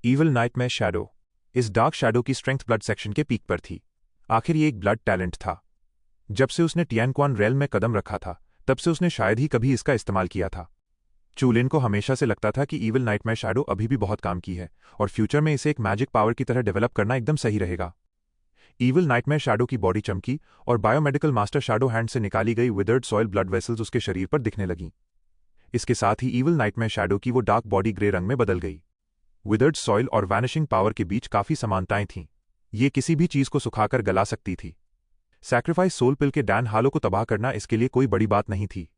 Evil nightmare shadow. इस डार्क शैडो की स्ट्रेंथ ब्लड सेक्शन के पीक पर थी। आखिर ये एक ब्लड टैलेंट था। जब से उसने टियानक्वान रेल में कदम रखा था, तब से उसने शायद ही कभी इसका इस्तेमाल किया था। चूलिन को हमेशा से लगता था कि ईविल नाइटमेयर शैडो अभी भी बहुत काम की है और फ्यूचर में इसे एक मैजिक पावर की तरह डेवलप करना एकदम सही रहेगा। ईविल नाइटमेयर शैडो की बॉडी चमकी और बायोमेडिकल मास्टर शैडो हैंड से निकाली गई विदर्ड सॉइल ब्लड वेसल्स उसके शरीर पर दिखने लगीं। इसके साथ ही ईविल नाइटमेयर शैडो की वो डार्क बॉडी ग्रे रंग में बदल गई। विदर्ड सॉइल और वैनिशिंग पावर के बीच काफी समानताएं थीं। ये किसी भी चीज को सुखाकर गला सकती थी। सैक्रिफाइस सोल पिल के डैन हालो को तबाह करना इसके लिए कोई बड़ी बात नहीं थी।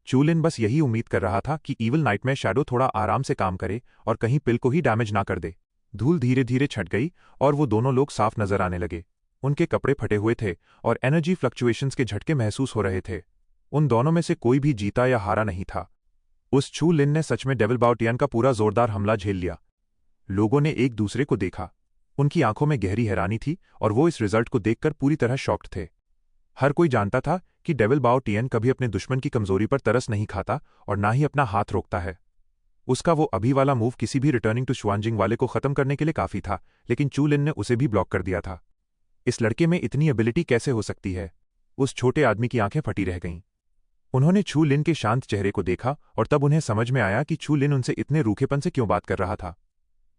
चूलिन बस यही उम्मीद कर रहा था कि ईविल नाइटमेयर शैडो थोड़ा आराम से काम करे और कहीं पिल को ही डैमेज ना कर दे। धूल धीरे धीरे छट गई और वो दोनों लोग साफ नजर आने लगे। उनके कपड़े फटे हुए थे और एनर्जी फ्लक्चुएशंस के झटके महसूस हो रहे थे। उन दोनों में से कोई भी जीता या हारा नहीं था। उस छू लिन ने सच में डेविल बाओ टियान का पूरा जोरदार हमला झेल लिया। लोगों ने एक दूसरे को देखा। उनकी आंखों में गहरी हैरानी थी और वो इस रिजल्ट को देखकर पूरी तरह शॉक्ड थे। हर कोई जानता था कि डेविल बाओ टियन कभी अपने दुश्मन की कमजोरी पर तरस नहीं खाता और ना ही अपना हाथ रोकता है। उसका वो अभी वाला मूव किसी भी रिटर्निंग टू शुआनजिंग वाले को खत्म करने के लिए काफी था, लेकिन चू लिन ने उसे भी ब्लॉक कर दिया था। इस लड़के में इतनी एबिलिटी कैसे हो सकती है? उस छोटे आदमी की आंखें फटी रह गईं। उन्होंने छू लिन के शांत चेहरे को देखा और तब उन्हें समझ में आया कि छू लिन उनसे इतने रूखेपन से क्यों बात कर रहा था।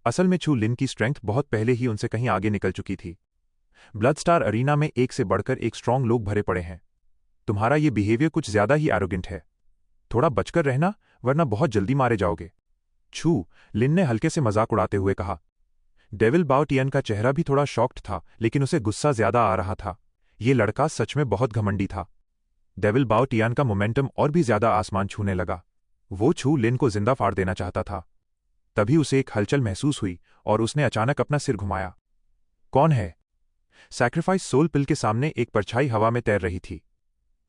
असल में छू लिन की स्ट्रेंथ बहुत पहले ही उनसे कहीं आगे निकल चुकी थी। ब्लड स्टार अरीना में एक से बढ़कर एक स्ट्रांग लोग भरे पड़े हैं। तुम्हारा ये बिहेवियर कुछ ज्यादा ही एरोगेंट है। थोड़ा बचकर रहना, वरना बहुत जल्दी मारे जाओगे। छू लिन ने हल्के से मजाक उड़ाते हुए कहा। डेविल बाओ टियन का चेहरा भी थोड़ा शॉक्ड था, लेकिन उसे गुस्सा ज्यादा आ रहा था। ये लड़का सच में बहुत घमंडी था। डेविल बाओ टियान का मोमेंटम और भी ज्यादा आसमान छूने लगा। वो छू लिन को जिंदा फाड़ देना चाहता था। तभी उसे एक हलचल महसूस हुई और उसने अचानक अपना सिर घुमाया। कौन है? सैक्रिफाइस सोल पिल के सामने एक परछाई हवा में तैर रही थी।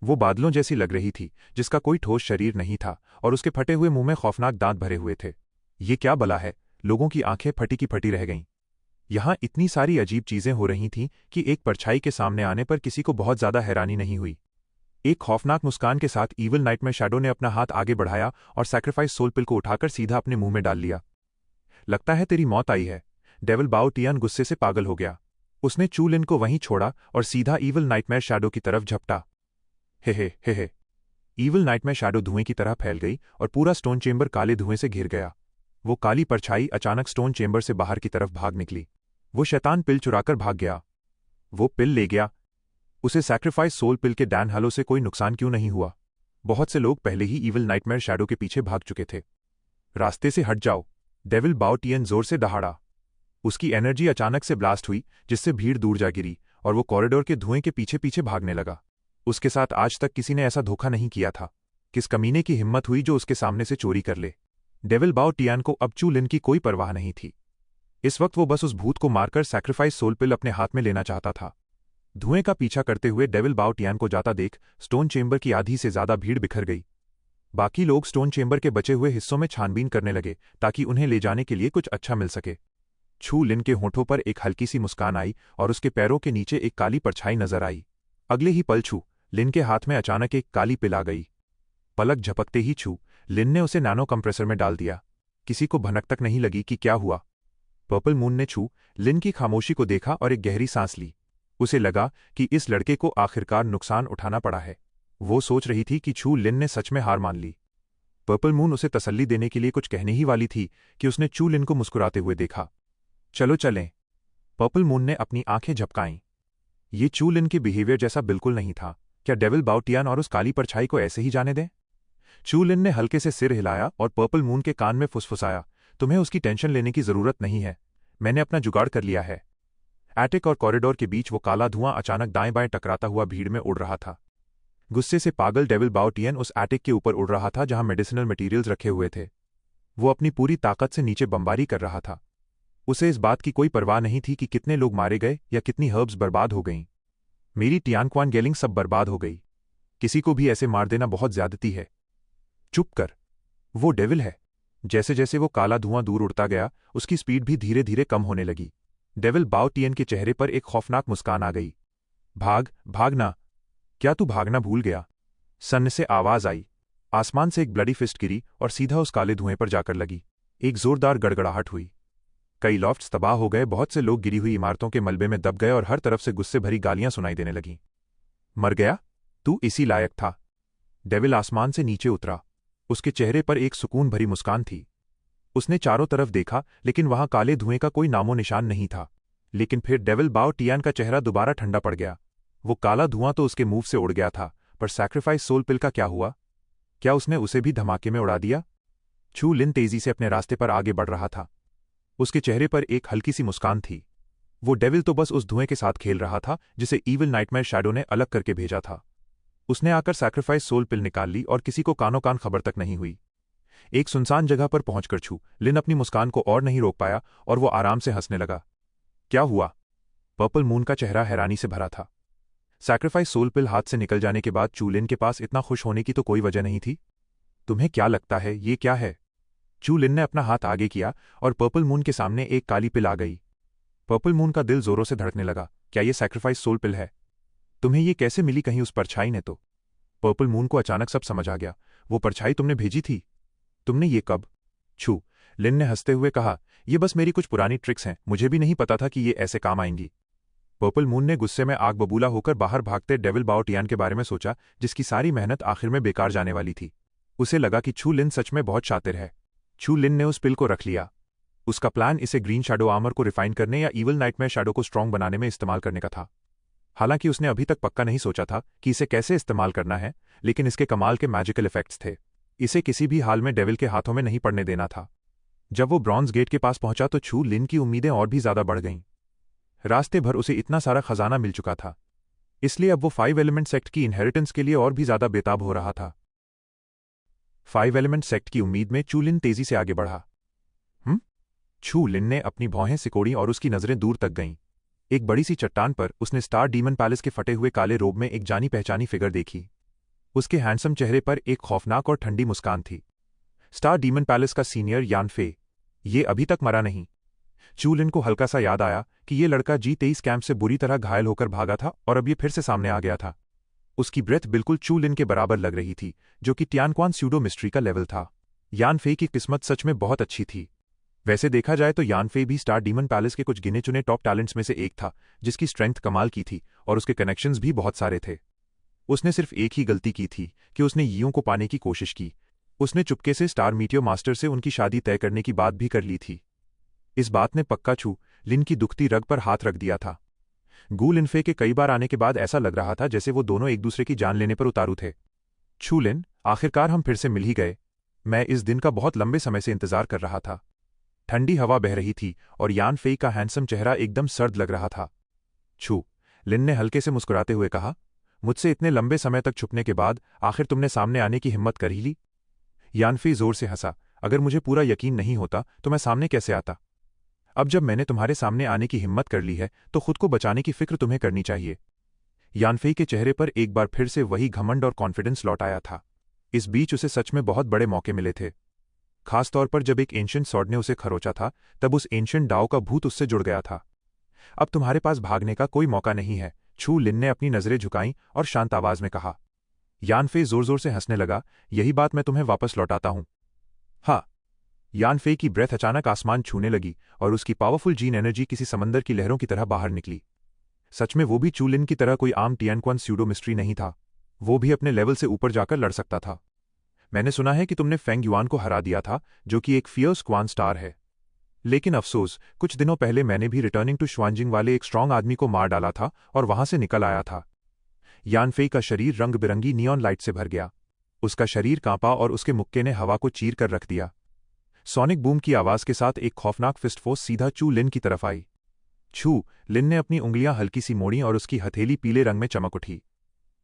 वो बादलों जैसी लग रही थी, जिसका कोई ठोस शरीर नहीं था और उसके फटे हुए मुंह में खौफनाक दांत भरे हुए थे। ये क्या बला है? लोगों की आंखें फटी की फटी रह गईं। यहां इतनी सारी अजीब चीजें हो रही थीं कि एक परछाई के सामने आने पर किसी को बहुत ज्यादा हैरानी नहीं हुई। एक खौफनाक मुस्कान के साथ ईविल नाइटमेयर शैडो ने अपना हाथ आगे बढ़ाया और सैक्रिफाइस सोल पिल को उठाकर सीधा अपने मुंह में डाल लिया। लगता है तेरी मौत आई है। डेविल बाओ टियान गुस्से से पागल हो गया। उसने चू लिन को वहीं छोड़ा और सीधा ईविल नाइटमेयर शैडो की तरफ झपटा। हे। ईविल नाइटमेयर शैडो धुएं की तरह फैल गई और पूरा स्टोन चेंबर काले धुएं से घिर गया। वो काली परछाई अचानक स्टोन चेंबर से बाहर की तरफ भाग निकली। वो शैतान पिल चुराकर भाग गया। वो पिल ले गया। उसे सैक्रिफाइस सोल पिल के डैन हालो से कोई नुकसान क्यों नहीं हुआ? बहुत से लोग पहले ही ईविल नाइटमेयर शैडो के पीछे भाग चुके थे। रास्ते से हट जाओ। डेविल बाओ टियन जोर से दहाड़ा। उसकी एनर्जी अचानक से ब्लास्ट हुई, जिससे भीड़ दूर जा गिरी और वो कॉरिडोर के धुएं के पीछे पीछे भागने लगा। उसके साथ आज तक किसी ने ऐसा धोखा नहीं किया था। किस कमीने की हिम्मत हुई जो उसके सामने से चोरी कर ले? डेविल बाओ टियान को अब चू लिन की कोई परवाह नहीं थी। इस वक्त वो बस उस भूत को मारकर सैक्रिफाइस सोल पिल अपने हाथ में लेना चाहता था। धुएं का पीछा करते हुए डेविल बाओ टियान को जाता देख स्टोन चेंबर की आधी से ज्यादा भीड़ बिखर गई। बाकी लोग स्टोन चेंबर के बचे हुए हिस्सों में छानबीन करने लगे ताकि उन्हें ले जाने के लिए कुछ अच्छा मिल सके। छू लिन के होठों पर एक हल्की सी मुस्कान आई और उसके पैरों के नीचे एक काली परछाई नजर आई। अगले ही पल छू लिन के हाथ में अचानक एक काली पिल आ गई। पलक झपकते ही छू लिन ने उसे नैनो कंप्रेसर में डाल दिया। किसी को भनक तक नहीं लगी कि क्या हुआ। पर्पल मून ने छू लिन की खामोशी को देखा और एक गहरी सांस ली। उसे लगा कि इस लड़के को आखिरकार नुकसान उठाना पड़ा है। वो सोच रही थी कि छू लिन ने सच में हार मान ली। पर्पल मून उसे तसल्ली देने के लिए कुछ कहने ही वाली थी कि उसने चू लिन को मुस्कुराते हुए देखा। चलो चलें। पर्पल मून ने अपनी आंखें झपकाईं। ये चू लिन के बिहेवियर जैसा बिल्कुल नहीं था। क्या डेविल बाओ टियान और उस काली परछाई को ऐसे ही जाने दें? चू लिन ने हल्के से सिर हिलाया और पर्पल मून के कान में फुसफुसाया, तुम्हें उसकी टेंशन लेने की जरूरत नहीं है। मैंने अपना जुगाड़ कर लिया है। एटिक और कॉरिडोर के बीच वो काला धुआं अचानक दाएं बाएं टकराता हुआ भीड़ में उड़ रहा था। गुस्से से पागल डेविल बाओ टियन उस एटिक के ऊपर उड़ रहा था जहां मेडिसिनल मटेरियल्स रखे हुए थे। वो अपनी पूरी ताकत से नीचे बमबारी कर रहा था। उसे इस बात की कोई परवाह नहीं थी कि कितने लोग मारे गए या कितनी हर्ब्स बर्बाद हो गईं। मेरी टियानक्वान गेलिंग सब बर्बाद हो गई। किसी को भी ऐसे मार देना बहुत ज्यादती है। चुप कर। वो डेविल है। जैसे जैसे वो काला धुआं दूर उड़ता गया, उसकी स्पीड भी धीरे धीरे कम होने लगी। डेविल बाओ टियन के चेहरे पर एक खौफनाक मुस्कान आ गई। भाग, भागना। क्या तू भागना भूल गया? सन्न से आवाज आई। आसमान से एक ब्लडी फिस्ट गिरी और सीधा उस काले धुएं पर जाकर लगी। एक जोरदार गड़गड़ाहट हुई। कई लॉफ्ट्स तबाह हो गए, बहुत से लोग गिरी हुई इमारतों के मलबे में दब गए और हर तरफ से गुस्से भरी गालियां सुनाई देने लगीं। मर गया? तू इसी लायक था। डेविल आसमान से नीचे उतरा। उसके चेहरे पर एक सुकून भरी मुस्कान थी। उसने चारों तरफ देखा, लेकिन वहां काले धुएं का कोई नामो निशान नहीं था। लेकिन फिर डेविल बाओ टियान का चेहरा दोबारा ठंडा पड़ गया। वो काला धुआं तो उसके मुंह से उड़ गया था, पर सैक्रिफाइस सोल पिल का क्या हुआ? क्या उसने उसे भी धमाके में उड़ा दिया? छू लिन तेजी से अपने रास्ते पर आगे बढ़ रहा था। उसके चेहरे पर एक हल्की सी मुस्कान थी। वो डेविल तो बस उस धुएं के साथ खेल रहा था जिसे ईविल नाइटमेयर शैडो ने अलग करके भेजा था। उसने आकर सैक्रिफाइस सोल पिल निकाल ली और किसी को कानो कान खबर तक नहीं हुई। एक सुनसान जगह पर पहुंचकर छू लिन अपनी मुस्कान को और नहीं रोक पाया और वो आराम से हंसने लगा। क्या हुआ? पर्पल मून का चेहरा हैरानी से भरा था। सैक्रिफाइस सोल पिल हाथ से निकल जाने के बाद चू लिन के पास इतना खुश होने की तो कोई वजह नहीं थी। तुम्हें क्या लगता है ये क्या है? चू लिन ने अपना हाथ आगे किया और पर्पल मून के सामने एक काली पिल आ गई। पर्पल मून का दिल जोरों से धड़कने लगा। क्या ये सैक्रिफाइस सोल पिल है? तुम्हें ये कैसे मिली? कहीं उस परछाई ने तो? पर्पल मून को अचानक सब समझ आ गया। वो परछाई तुमने भेजी थी? तुमने ये कब? छू लिन ने हंसते हुए कहा, ये बस मेरी कुछ पुरानी ट्रिक्स हैं, मुझे भी नहीं पता था कि ये ऐसे काम आएंगी। पर्पल मून ने गुस्से में आग बबूला होकर बाहर भागते डेविल बाओ टियान के बारे में सोचा, जिसकी सारी मेहनत आखिर में बेकार जाने वाली थी। उसे लगा कि छू लिन सच में बहुत शातिर है। छू लिन ने उस पिल को रख लिया। उसका प्लान इसे ग्रीन शैडो आर्मर को रिफाइन करने या ईविल नाइटमेयर शैडो को स्ट्रांग बनाने में इस्तेमाल करने का था। हालांकि उसने अभी तक पक्का नहीं सोचा था कि इसे कैसे इस्तेमाल करना है, लेकिन इसके कमाल के मैजिकल इफेक्ट्स थे। इसे किसी भी हाल में डेविल के हाथों में नहीं पड़ने देना था। जब वो ब्रॉन्ज गेट के पास पहुंचा तो छू लिन की उम्मीदें और भी ज्यादा बढ़ गईं। रास्ते भर उसे इतना सारा खजाना मिल चुका था, इसलिए अब वो 5 एलिमेंट सेक्ट की इनहेरिटेंस के लिए और भी ज्यादा बेताब हो रहा था। 5 एलिमेंट सेक्ट की उम्मीद में चू लिन तेजी से आगे बढ़ा। छू लिन ने अपनी भौहें सिकोड़ी और उसकी नजरें दूर तक गईं। एक बड़ी सी चट्टान पर उसने स्टार डीमन पैलेस के फटे हुए काले रोब में एक जानी पहचानी फिगर देखी। उसके हैंडसम चेहरे पर एक खौफनाक और ठंडी मुस्कान थी। स्टार डीमन पैलेस का सीनियर यान फे। ये अभी तक मरा नहीं। चू लिन को हल्का सा याद आया कि ये लड़का G23 कैंप से बुरी तरह घायल होकर भागा था और अब ये फिर से सामने आ गया था। उसकी ब्रेथ बिल्कुल चू लिन के बराबर लग रही थी, जो कि टियानक्वान स्यूडो मिस्ट्री का लेवल था। यान फे की किस्मत सच में बहुत अच्छी थी। वैसे देखा जाए तो यान फे भी स्टार डीमन पैलेस के कुछ गिने चुने टॉप टैलेंट्स में से एक था, जिसकी स्ट्रेंथ कमाल की थी और उसके कनेक्शंस भी बहुत सारे थे। उसने सिर्फ एक ही गलती की थी कि उसने यियों को पाने की कोशिश की। उसने चुपके से स्टार मीटियो मास्टर से उनकी शादी तय करने की बात भी कर ली थी। इस बात ने पक्का छू लिन की दुखती रग पर हाथ रख दिया था। गू लिनफे के कई बार आने के बाद ऐसा लग रहा था जैसे वो दोनों एक दूसरे की जान लेने पर उतारू थे। छू लिन, आखिरकार हम फिर से मिल ही गए। मैं इस दिन का बहुत लंबे समय से इंतजार कर रहा था। ठंडी हवा बह रही थी और यान फेई का हैंडसम चेहरा एकदम सर्द लग रहा था। छू लिन ने हल्के से मुस्कुराते हुए कहा, मुझसे इतने लंबे समय तक छुपने के बाद आखिर तुमने सामने आने की हिम्मत कर ही ली। यान फे जोर से हंसा, अगर मुझे पूरा यकीन नहीं होता तो मैं सामने कैसे आता? अब जब मैंने तुम्हारे सामने आने की हिम्मत कर ली है तो खुद को बचाने की फिक्र तुम्हें करनी चाहिए। यान फे के चेहरे पर एक बार फिर से वही घमंड और कॉन्फिडेंस लौट आया था। इस बीच उसे सच में बहुत बड़े मौके मिले थे। खासतौर पर जब एक एंशिएंट सॉर्ड ने उसे खरोचा था, तब उस एंशिएंट डाओ का भूत उससे जुड़ गया था। अब तुम्हारे पास भागने का कोई मौका नहीं है, छू लिन ने अपनी नजरें झुकाईं और शांत आवाज में कहा। यान फे जोर जोर से हंसने लगा, यही बात मैं तुम्हें वापस लौटाता हूं। हाँ। यान फे की ब्रेथ अचानक आसमान छूने लगी और उसकी पावरफुल जीन एनर्जी किसी समंदर की लहरों की तरह बाहर निकली। सच में वो भी चू लिन की तरह कोई आम टियानक्वान स्यूडो मिस्ट्री नहीं था। वो भी अपने लेवल से ऊपर जाकर लड़ सकता था। मैंने सुना है कि तुमने फेंग युआन को हरा दिया था, जो कि एक फियर्स क्वान स्टार है। लेकिन अफसोस, कुछ दिनों पहले मैंने भी रिटर्निंग टू श्वांजिंग वाले एक स्ट्रांग आदमी को मार डाला था और वहां से निकल आया था। यान फे का शरीर रंग बिरंगी नियॉन लाइट से भर गया। उसका शरीर कांपा और उसके मुक्के ने हवा को चीर कर रख दिया। सोनिक बूम की आवाज के साथ एक खौफनाक फिस्ट फोर्स सीधा चू लिन की तरफ आई। छू लिन ने अपनी उंगलियां हल्की सी मोड़ी और उसकी हथेली पीले रंग में चमक उठी।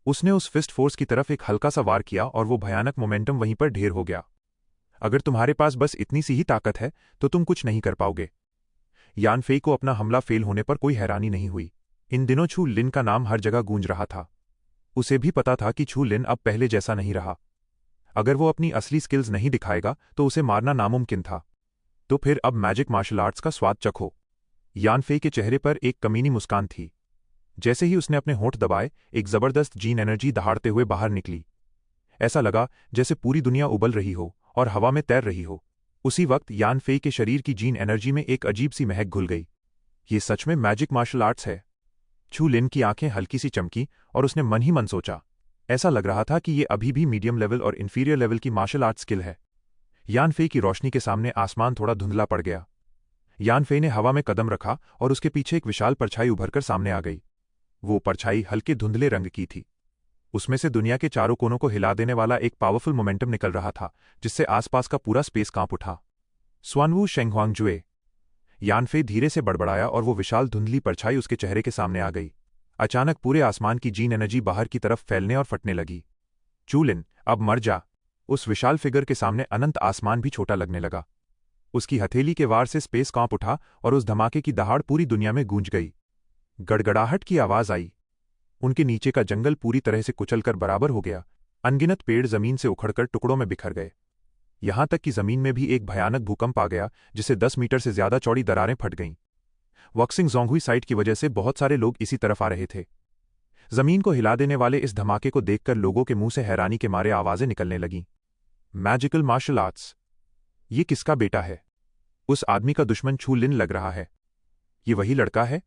उसने उस फिस्ट फोर्स की तरफ एक हल्का सा वार किया और वो भयानक मोमेंटम वहीं पर ढेर हो गया। अगर तुम्हारे पास बस इतनी सी ही ताकत है तो तुम कुछ नहीं कर पाओगे। यान फेई को अपना हमला फेल होने पर कोई हैरानी नहीं हुई। इन दिनों छू लिन का नाम हर जगह गूंज रहा था। उसे भी पता था कि छू लिन अब पहले जैसा नहीं रहा। अगर वो अपनी असली स्किल्स नहीं दिखाएगा तो उसे मारना नामुमकिन था। तो फिर अब मैजिक मार्शल आर्ट्स का स्वाद चखो। यान फेई के चेहरे पर एक कमीनी मुस्कान थी। जैसे ही उसने अपने होंठ दबाए, एक जबरदस्त जीन एनर्जी दहाड़ते हुए बाहर निकली। ऐसा लगा जैसे पूरी दुनिया उबल रही हो और हवा में तैर रही हो। उसी वक्त यान फेई के शरीर की जीन एनर्जी में एक अजीब सी महक घुल गई। ये सच में मैजिक मार्शल आर्ट्स है। छू लिन की आंखें हल्की सी चमकी और उसने मन ही मन सोचा। ऐसा लग रहा था कि ये अभी भी मीडियम लेवल और इंफीरियर लेवल की मार्शल आर्ट स्किल है। यान फेई की रोशनी के सामने आसमान थोड़ा धुंधला पड़ गया। यान फेई ने हवा में कदम रखा और उसके पीछे एक विशाल परछाई उभरकर सामने आ गई। वो परछाई हल्के धुंधले रंग की थी। उसमें से दुनिया के चारों कोनों को हिला देने वाला एक पावरफुल मोमेंटम निकल रहा था, जिससे आसपास का पूरा स्पेस कांप उठा। स्वानवू शेंगहुआंगजुए। यान फेई धीरे से बड़बड़ाया और वो विशाल धुंधली परछाई उसके चेहरे के सामने आ गई। अचानक पूरे आसमान की जीन एनर्जी बाहर की तरफ फैलने और फटने लगी। चू लिन, अब मर जा। उस विशाल फिगर के सामने अनंत आसमान भी छोटा लगने लगा। उसकी हथेली के वार से स्पेस कांप उठा और उस धमाके की दहाड़ पूरी दुनिया में गूंज गई। गड़गड़ाहट की आवाज आई। उनके नीचे का जंगल पूरी तरह से कुचलकर बराबर हो गया। अनगिनत पेड़ जमीन से उखड़कर टुकड़ों में बिखर गए। यहां तक कि जमीन में भी एक भयानक भूकंप आ गया, जिससे 10 मीटर से ज्यादा चौड़ी दरारें फट गईं। वॉक्सिंग जोंगहुई साइट की वजह से बहुत सारे लोग इसी तरफ आ रहे थे। जमीन को हिला देने वाले इस धमाके को देखकर लोगों के मुंह से हैरानी के मारे आवाजें निकलने लगीं। मैजिकल मार्शल आर्ट्स, ये किसका बेटा है? उस आदमी का दुश्मन छू लिन लग रहा है। ये वही लड़का है?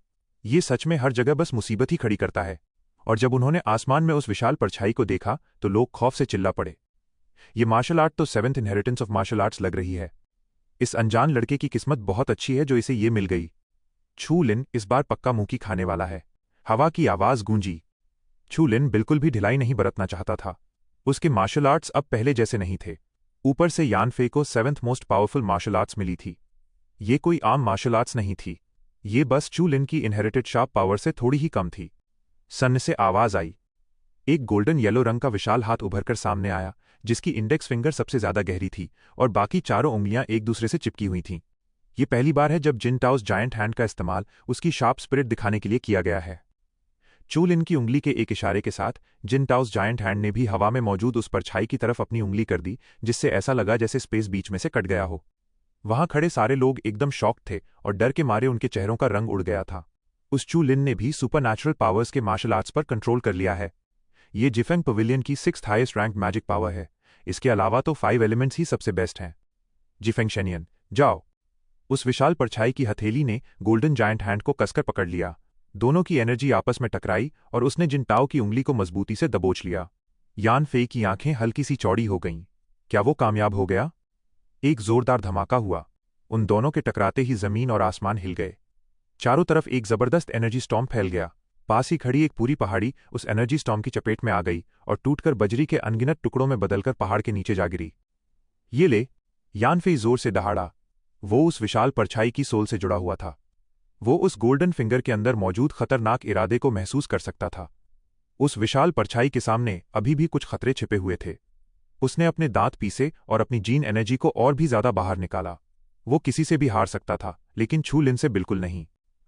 ये सच में हर जगह बस मुसीबत ही खड़ी करता है। और जब उन्होंने आसमान में उस विशाल परछाई को देखा तो लोग खौफ से चिल्ला पड़े। ये मार्शल आर्ट तो 7th inheritance of martial arts लग रही है। इस अनजान लड़के की किस्मत बहुत अच्छी है जो इसे ये मिल गई। छू लिन इस बार पक्का मुंह खाने वाला है। हवा की आवाज गूंजी। छू लिन बिल्कुल भी ढिलाई नहीं बरतना चाहता था। उसके मार्शल आर्ट्स अब पहले जैसे नहीं थे। ऊपर से यान फेई को 7th most powerful martial arts मिली थी। ये कोई आम मार्शल आर्ट्स नहीं थी। ये बस चू लिन की इनहेरिटेड शार्प पावर से थोड़ी ही कम थी। सन्न से आवाज आई। एक गोल्डन येलो रंग का विशाल हाथ उभरकर सामने आया, जिसकी इंडेक्स फिंगर सबसे ज्यादा गहरी थी और बाकी चारों उंगलियां एक दूसरे से चिपकी हुई थीं। ये पहली बार है जब जिन टाओस जायंट हैंड का इस्तेमाल उसकी शार्प स्पिरिट दिखाने के लिए किया गया है। चू लिन की उंगली के एक इशारे के साथ जिन टाओस जायंट हैंड ने भी हवा में मौजूद उस परछाई की तरफ अपनी उंगली कर दी, जिससे ऐसा लगा जैसे स्पेस बीच में से कट गया हो। वहां खड़े सारे लोग एकदम शॉक थे और डर के मारे उनके चेहरों का रंग उड़ गया था। उस चू लिन ने भी सुपरनैचुरल पावर्स के मार्शल आर्ट्स पर कंट्रोल कर लिया है। ये जिफेंग पवेलियन की 6th highest rank magic power है। इसके अलावा तो 5 एलिमेंट्स ही सबसे बेस्ट हैं। जिफेंग शेनियन, जाओ। उस विशाल परछाई की हथेली ने गोल्डन जायंट हैंड को कसकर पकड़ लिया। दोनों की एनर्जी आपस में टकराई और उसने जिन टाओ की उंगली को मजबूती से दबोच लिया। यान फेई की आंखें हल्की सी चौड़ी हो गईं। क्या वो कामयाब हो गया? एक जोरदार धमाका हुआ। उन दोनों के टकराते ही जमीन और आसमान हिल गए। चारों तरफ एक जबरदस्त एनर्जी स्टॉर्म फैल गया। पास ही खड़ी एक पूरी पहाड़ी उस एनर्जी स्टॉर्म की चपेट में आ गई और टूटकर बजरी के अनगिनत टुकड़ों में बदलकर पहाड़ के नीचे जा गिरी। ये ले! यान फेई जोर से दहाड़ा। वो उस विशाल परछाई की सोल से जुड़ा हुआ था। वो उस गोल्डन फिंगर के अंदर मौजूद खतरनाक इरादे को महसूस कर सकता था। उस विशाल परछाई के सामने अभी भी कुछ खतरे छिपे हुए थे। उसने अपने दांत पीसे और अपनी जीन एनर्जी को और भी ज्यादा बाहर निकाला। वो किसी से भी हार सकता था, लेकिन छू लिन से बिल्कुल नहीं।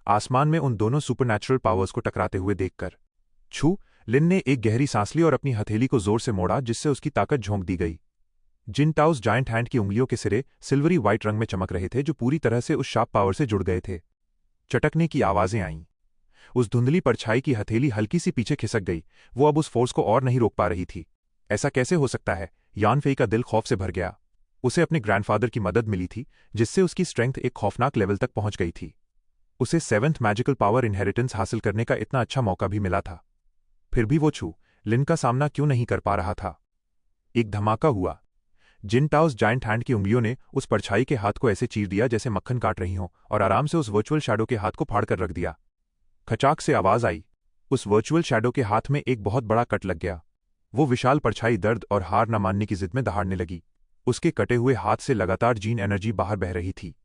आसमान में उन दोनों सुपरनैचुरल पावर्स को टकराते हुए देखकर छू लिन ने एक गहरी सांस ली और अपनी हथेली को जोर से मोड़ा, जिससे उसकी ताकत झोंक दी गई। जिन टाओस जायंट हैंड की उंगलियों के सिरे सिल्वरी व्हाइट रंग में चमक रहे थे, जो पूरी तरह से उस शार्प पावर से जुड़ गए थे। चटकने की आवाजें आईं। उस धुंधली परछाई की हथेली हल्की सी पीछे खिसक गई। वो अब उस फोर्स को और नहीं रोक पा रही थी। ऐसा कैसे हो सकता है? यान फेई का दिल खौफ से भर गया। उसे अपने ग्रैंडफादर की मदद मिली थी, जिससे उसकी स्ट्रेंथ एक खौफनाक लेवल तक पहुंच गई थी। उसे 7th मैजिकल पावर इनहेरिटेंस हासिल करने का इतना अच्छा मौका भी मिला था। फिर भी वो छू लिन का सामना क्यों नहीं कर पा रहा था? एक धमाका हुआ। जिन टाओस जायंट हैंड की उंगलियों ने उस परछाई के हाथ को ऐसे चीर दिया जैसे मक्खन काट रही हो, और आराम से उस वर्चुअल शैडो के हाथ को फाड़कर रख दिया। खचाक से आवाज आई। उस वर्चुअल शैडो के हाथ में एक बहुत बड़ा कट लग गया। वो विशाल परछाई दर्द और हार न मानने की जिद में दहाड़ने लगी। उसके कटे हुए हाथ से लगातार जीन एनर्जी बाहर बह रही थी।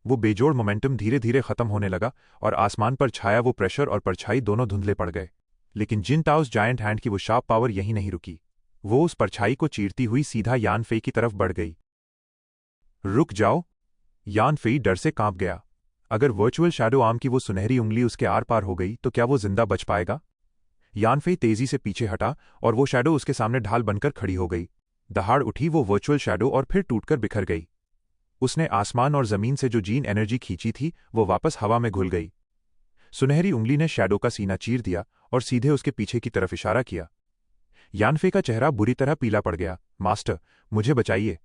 वो बेजोड़ मोमेंटम धीरे धीरे खत्म होने लगा और आसमान पर छाया वो प्रेशर और परछाई दोनों धुंधले पड़ गए। लेकिन जिन टाओस जायंट हैंड की वो शार्प पावर यहीं नहीं रुकी। वो उस परछाई को चीरती हुई सीधा यान फेई की तरफ बढ़ गई। रुक जाओ! यान फेई डर से कांप गया। अगर वर्चुअल शैडो आर्म की वो सुनहरी उंगली उसके आर पार हो गई तो क्या वो जिंदा बच पाएगा? यानफेई तेजी से पीछे हटा और वो शैडो उसके सामने ढाल बनकर खड़ी हो गई। दहाड़ उठी वो वर्चुअल शैडो और फिर टूटकर बिखर गई। उसने आसमान और जमीन से जो जीन एनर्जी खींची थी वो वापस हवा में घुल गई। सुनहरी उंगली ने शैडो का सीना चीर दिया और सीधे उसके पीछे की तरफ इशारा किया। यानफे का चेहरा बुरी तरह पीला पड़ गया। मास्टर, मुझे बचाइए।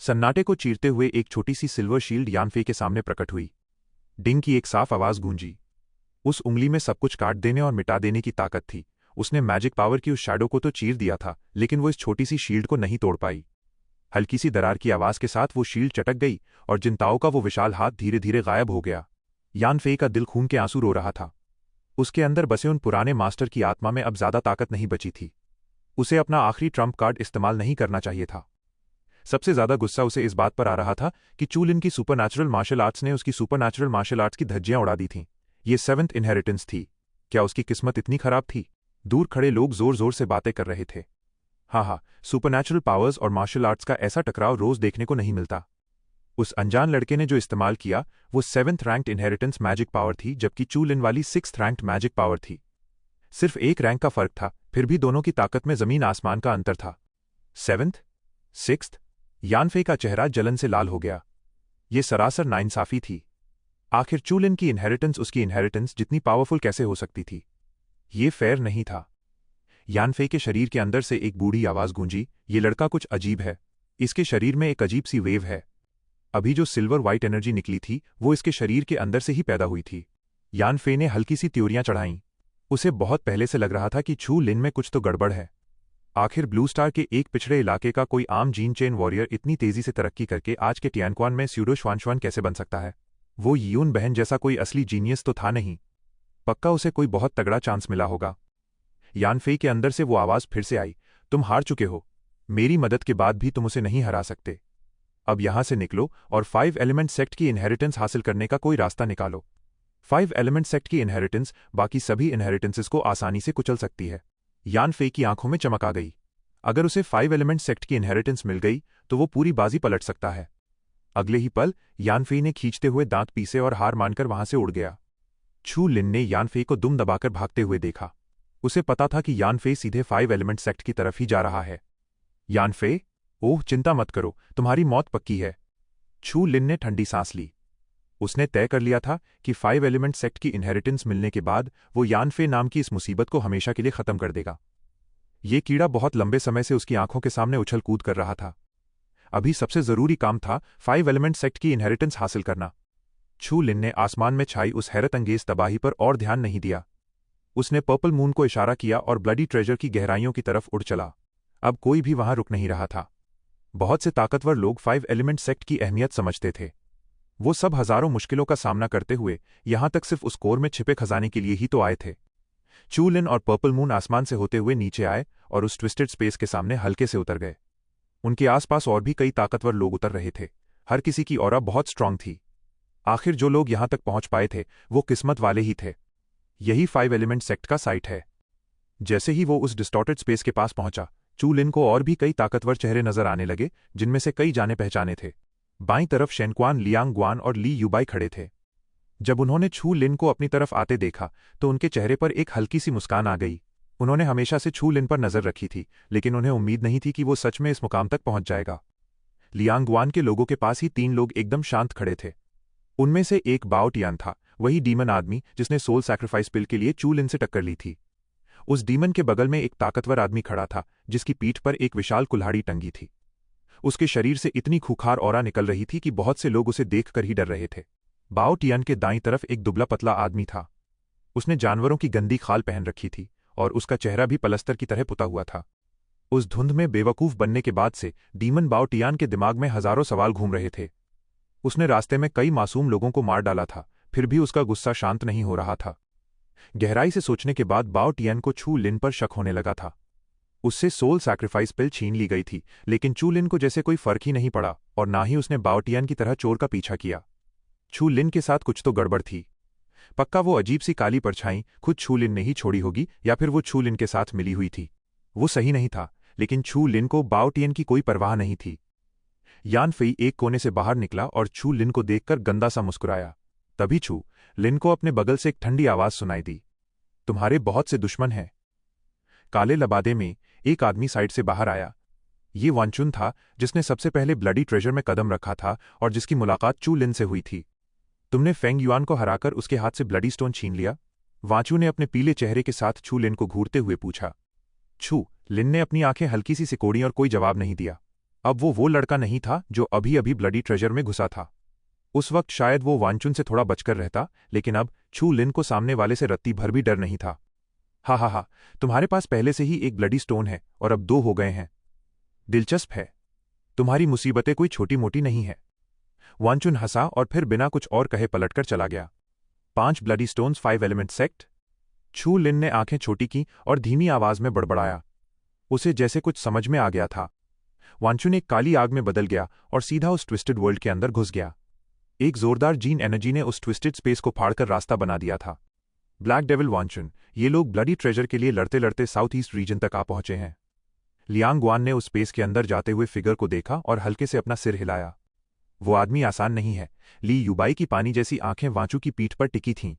सन्नाटे को चीरते हुए एक छोटी सी सिल्वर शील्ड यानफे के सामने प्रकट हुई। डिंग की एक साफ आवाज गूंजी। उस उंगली में सब कुछ काट देने और मिटा देने की ताकत थी। उसने मैजिक पावर की उस शैडो को तो चीर दिया था, लेकिन वो इस छोटी सी शील्ड को नहीं तोड़ पाई। हल्की सी दरार की आवाज के साथ वो शील्ड चटक गई और जिनताओ का वो विशाल हाथ धीरे धीरे गायब हो गया। यानफे का दिल खून के आंसू रो रहा था। उसके अंदर बसे उन पुराने मास्टर की आत्मा में अब ज्यादा ताकत नहीं बची थी। उसे अपना आखिरी ट्रम्प कार्ड इस्तेमाल नहीं करना चाहिए था। सबसे ज्यादा गुस्सा उसे इस बात पर आ रहा था कि चूलिन की सुपरनैचुरल मार्शल आर्ट्स ने उसकी सुपरनैचुरल मार्शल आर्ट्स की धज्जियां उड़ा दी थीं। ये 7th इनहेरिटेंस थी। क्या उसकी किस्मत इतनी खराब थी? दूर खड़े लोग जोर जोर से बातें कर रहे थे। हाँ, सुपरनैचुरल पावर्स और मार्शल आर्ट्स का ऐसा टकराव रोज देखने को नहीं मिलता। उस अनजान लड़के ने जो इस्तेमाल किया वो 7th ranked inheritance magic power थी, जबकि चूलिन वाली 6th रैंक्ड मैजिक पावर थी। सिर्फ एक रैंक का फर्क था, फिर भी दोनों की ताकत में जमीन आसमान का अंतर था। 7th, 6th। यानफे का चेहरा जलन से लाल हो गया। ये सरासर नाइंसाफी थी। आखिर चूलिन की इनहेरिटेंस उसकी इनहेरिटेंस जितनी पावरफुल कैसे हो सकती थी? ये फेयर नहीं था। यानफे के शरीर के अंदर से एक बूढ़ी आवाज गूंजी, ये लड़का कुछ अजीब है। इसके शरीर में एक अजीब सी वेव है। अभी जो सिल्वर व्हाइट एनर्जी निकली थी वो इसके शरीर के अंदर से ही पैदा हुई थी। यानफे ने हल्की सी त्योरियां चढ़ाईं। उसे बहुत पहले से लग रहा था कि चू लिन में कुछ तो गड़बड़ है। आखिर ब्लू स्टार के एक पिछड़े इलाके का कोई आम जीन चेन वॉरियर इतनी तेजी से तरक्की करके आज के टियानक्वान में स्यूडो श्वानश्वान कैसे बन सकता है? वो यियून बहन जैसा कोई असली जीनियस तो था नहीं। पक्का उसे कोई बहुत तगड़ा चांस मिला होगा। यानफे के अंदर से वो आवाज फिर से आई, तुम हार चुके हो। मेरी मदद के बाद भी तुम उसे नहीं हरा सकते। अब यहां से निकलो और 5 एलिमेंट सेक्ट की इनहेरिटेंस हासिल करने का कोई रास्ता निकालो। 5 एलिमेंट सेक्ट की इनहेरिटेंस बाकी सभी इनहेरिटेंसेस को आसानी से कुचल सकती है। यानफे की आंखों में चमक आ गई। अगर उसे 5 एलिमेंट सेक्ट की इनहेरिटेंस मिल गई तो वो पूरी बाजी पलट सकता है। अगले ही पल यानफे ने खींचते हुए दांत पीसे और हार मानकर वहां से उड़ गया। चू लिन ने यानफे को दुम दबाकर भागते हुए देखा। उसे पता था कि यानफे सीधे 5 एलिमेंट सेक्ट की तरफ ही जा रहा है। यानफे, ओह चिंता मत करो, तुम्हारी मौत पक्की है। चू लिन ने ठंडी सांस ली। उसने तय कर लिया था कि 5 एलिमेंट सेक्ट की इनहेरिटेंस मिलने के बाद वो यानफे नाम की इस मुसीबत को हमेशा के लिए खत्म कर देगा। ये कीड़ा बहुत लंबे समय से उसकी आंखों के सामने उछल कूद कर रहा था। अभी सबसे जरूरी काम था 5 एलिमेंट सेक्ट की इनहेरिटेंस हासिल करना। चू लिन ने आसमान में छाई उस हैरत अंगेज तबाही पर और ध्यान नहीं दिया। उसने पर्पल मून को इशारा किया और ब्लडी ट्रेजर की गहराइयों की तरफ उड़ चला। अब कोई भी वहां रुक नहीं रहा था। बहुत से ताकतवर लोग 5 एलिमेंट सेक्ट की अहमियत समझते थे। वो सब हजारों मुश्किलों का सामना करते हुए यहां तक सिर्फ उस कोर में छिपे खजाने के लिए ही तो आए थे। चू लिन और पर्पल मून आसमान से होते हुए नीचे आए और उस ट्विस्टेड स्पेस के सामने हल्के से उतर गए। उनके आसपास और भी कई ताकतवर लोग उतर रहे थे। हर किसी की ऑरा बहुत स्ट्रांग थी। आखिर जो लोग यहां तक पहुंच पाए थे वो किस्मत वाले ही थे। यही 5 एलिमेंट सेक्ट का साइट है। जैसे ही वो उस डिस्टॉर्टेड स्पेस के पास पहुंचा, चू लिन को और भी कई ताकतवर चेहरे नजर आने लगे, जिनमें से कई जाने पहचाने थे। बाईं तरफ शेनक्वान, लियांग ग्वान और ली यूबाई खड़े थे। जब उन्होंने चू लिन को अपनी तरफ आते देखा तो उनके चेहरे पर एक हल्की सी मुस्कान आ गई। उन्होंने हमेशा से चू लिन पर नजर रखी थी, लेकिन उन्हें उम्मीद नहीं थी कि वो सच में इस मुकाम तक पहुंच जाएगा। लियांग ग्वान के लोगों के पास ही 3 लोग एकदम शांत खड़े थे। उनमें से एक बाओ टियान था, वही डीमन आदमी जिसने सोल सैक्रिफाइस पिल के लिए चू लिन से टक्कर ली थी। उस डीमन के बगल में एक ताकतवर आदमी खड़ा था, जिसकी पीठ पर एक विशाल कुल्हाड़ी टंगी थी। उसके शरीर से इतनी खूंखार ऑरा निकल रही थी कि बहुत से लोग उसे देखकर ही डर रहे थे। बाओ टियान के दाईं तरफ एक दुबला पतला आदमी था। उसने जानवरों की गंदी खाल पहन रखी थी और उसका चेहरा भी पलस्तर की तरह पुता हुआ था। उस धुंध में बेवकूफ बनने के बाद से डीमन बाओ टियान के दिमाग में हजारों सवाल घूम रहे थे। उसने रास्ते में कई मासूम लोगों को मार डाला था, फिर भी उसका गुस्सा शांत नहीं हो रहा था। गहराई से सोचने के बाद बाओ टियान को चू लिन पर शक होने लगा था। उससे सोल सैक्रिफाइस पिल छीन ली गई थी, लेकिन चू लिन को जैसे कोई फर्क ही नहीं पड़ा और ना ही उसने बाओ टियान की तरह चोर का पीछा किया। चू लिन के साथ कुछ तो गड़बड़ थी। पक्का वो अजीब सी काली परछाई खुद चू लिन ने ही छोड़ी होगी, या फिर वो चू लिन के साथ मिली हुई थी। वो सही नहीं था, लेकिन चू लिन को बाओ टियान की कोई परवाह नहीं थी। यानफेई एक कोने से बाहर निकला और चू लिन को देखकर गंदा सा मुस्कुराया। तभी छू लिन को अपने बगल से एक ठंडी आवाज सुनाई दी। तुम्हारे बहुत से दुश्मन हैं। काले लबादे में एक आदमी साइड से बाहर आया। ये वांचुन था जिसने सबसे पहले ब्लडी ट्रेजर में कदम रखा था और जिसकी मुलाकात चू लिन से हुई थी। तुमने फेंग युआन को हराकर उसके हाथ से ब्लडी स्टोन छीन लिया? वांचू ने अपने पीले चेहरे के साथ छू लिन को घूरते हुए पूछा। छू लिन ने अपनी आंखें हल्की सी सिकोड़ी और कोई जवाब नहीं दिया। अब वो लड़का नहीं था जो अभी अभी ब्लडी ट्रेजर में घुसा था। उस वक्त शायद वो वांचुन से थोड़ा बचकर रहता, लेकिन अब छू लिन को सामने वाले से रत्ती भर भी डर नहीं था। हा, तुम्हारे पास पहले से ही एक ब्लडी स्टोन है और अब 2 हो गए हैं। दिलचस्प है। तुम्हारी मुसीबतें कोई छोटी मोटी नहीं है। वांचुन हंसा और फिर बिना कुछ और कहे पलटकर चला गया। 5 ब्लडी स्टोन्स 5 एलिमेंट सेक्ट? छू लिन ने आंखें छोटी की और धीमी आवाज में बड़बड़ाया। उसे जैसे कुछ समझ में आ गया था। वांचुन एक काली आग में बदल गया और सीधा उस ट्विस्टेड वर्ल्ड के अंदर घुस गया। एक जोरदार जीन एनर्जी ने उस ट्विस्टेड स्पेस को फाड़कर रास्ता बना दिया था। ब्लैक डेविल वांचुन, ये लोग ब्लडी ट्रेजर के लिए लड़ते लड़ते साउथ ईस्ट रीजन तक आ पहुंचे हैं। लियांग गुआन ने उस स्पेस के अंदर जाते हुए फिगर को देखा और हल्के से अपना सिर हिलाया। वो आदमी आसान नहीं है। ली युबाई की पानी जैसी आंखें वांचू की पीठ पर टिकी थीं।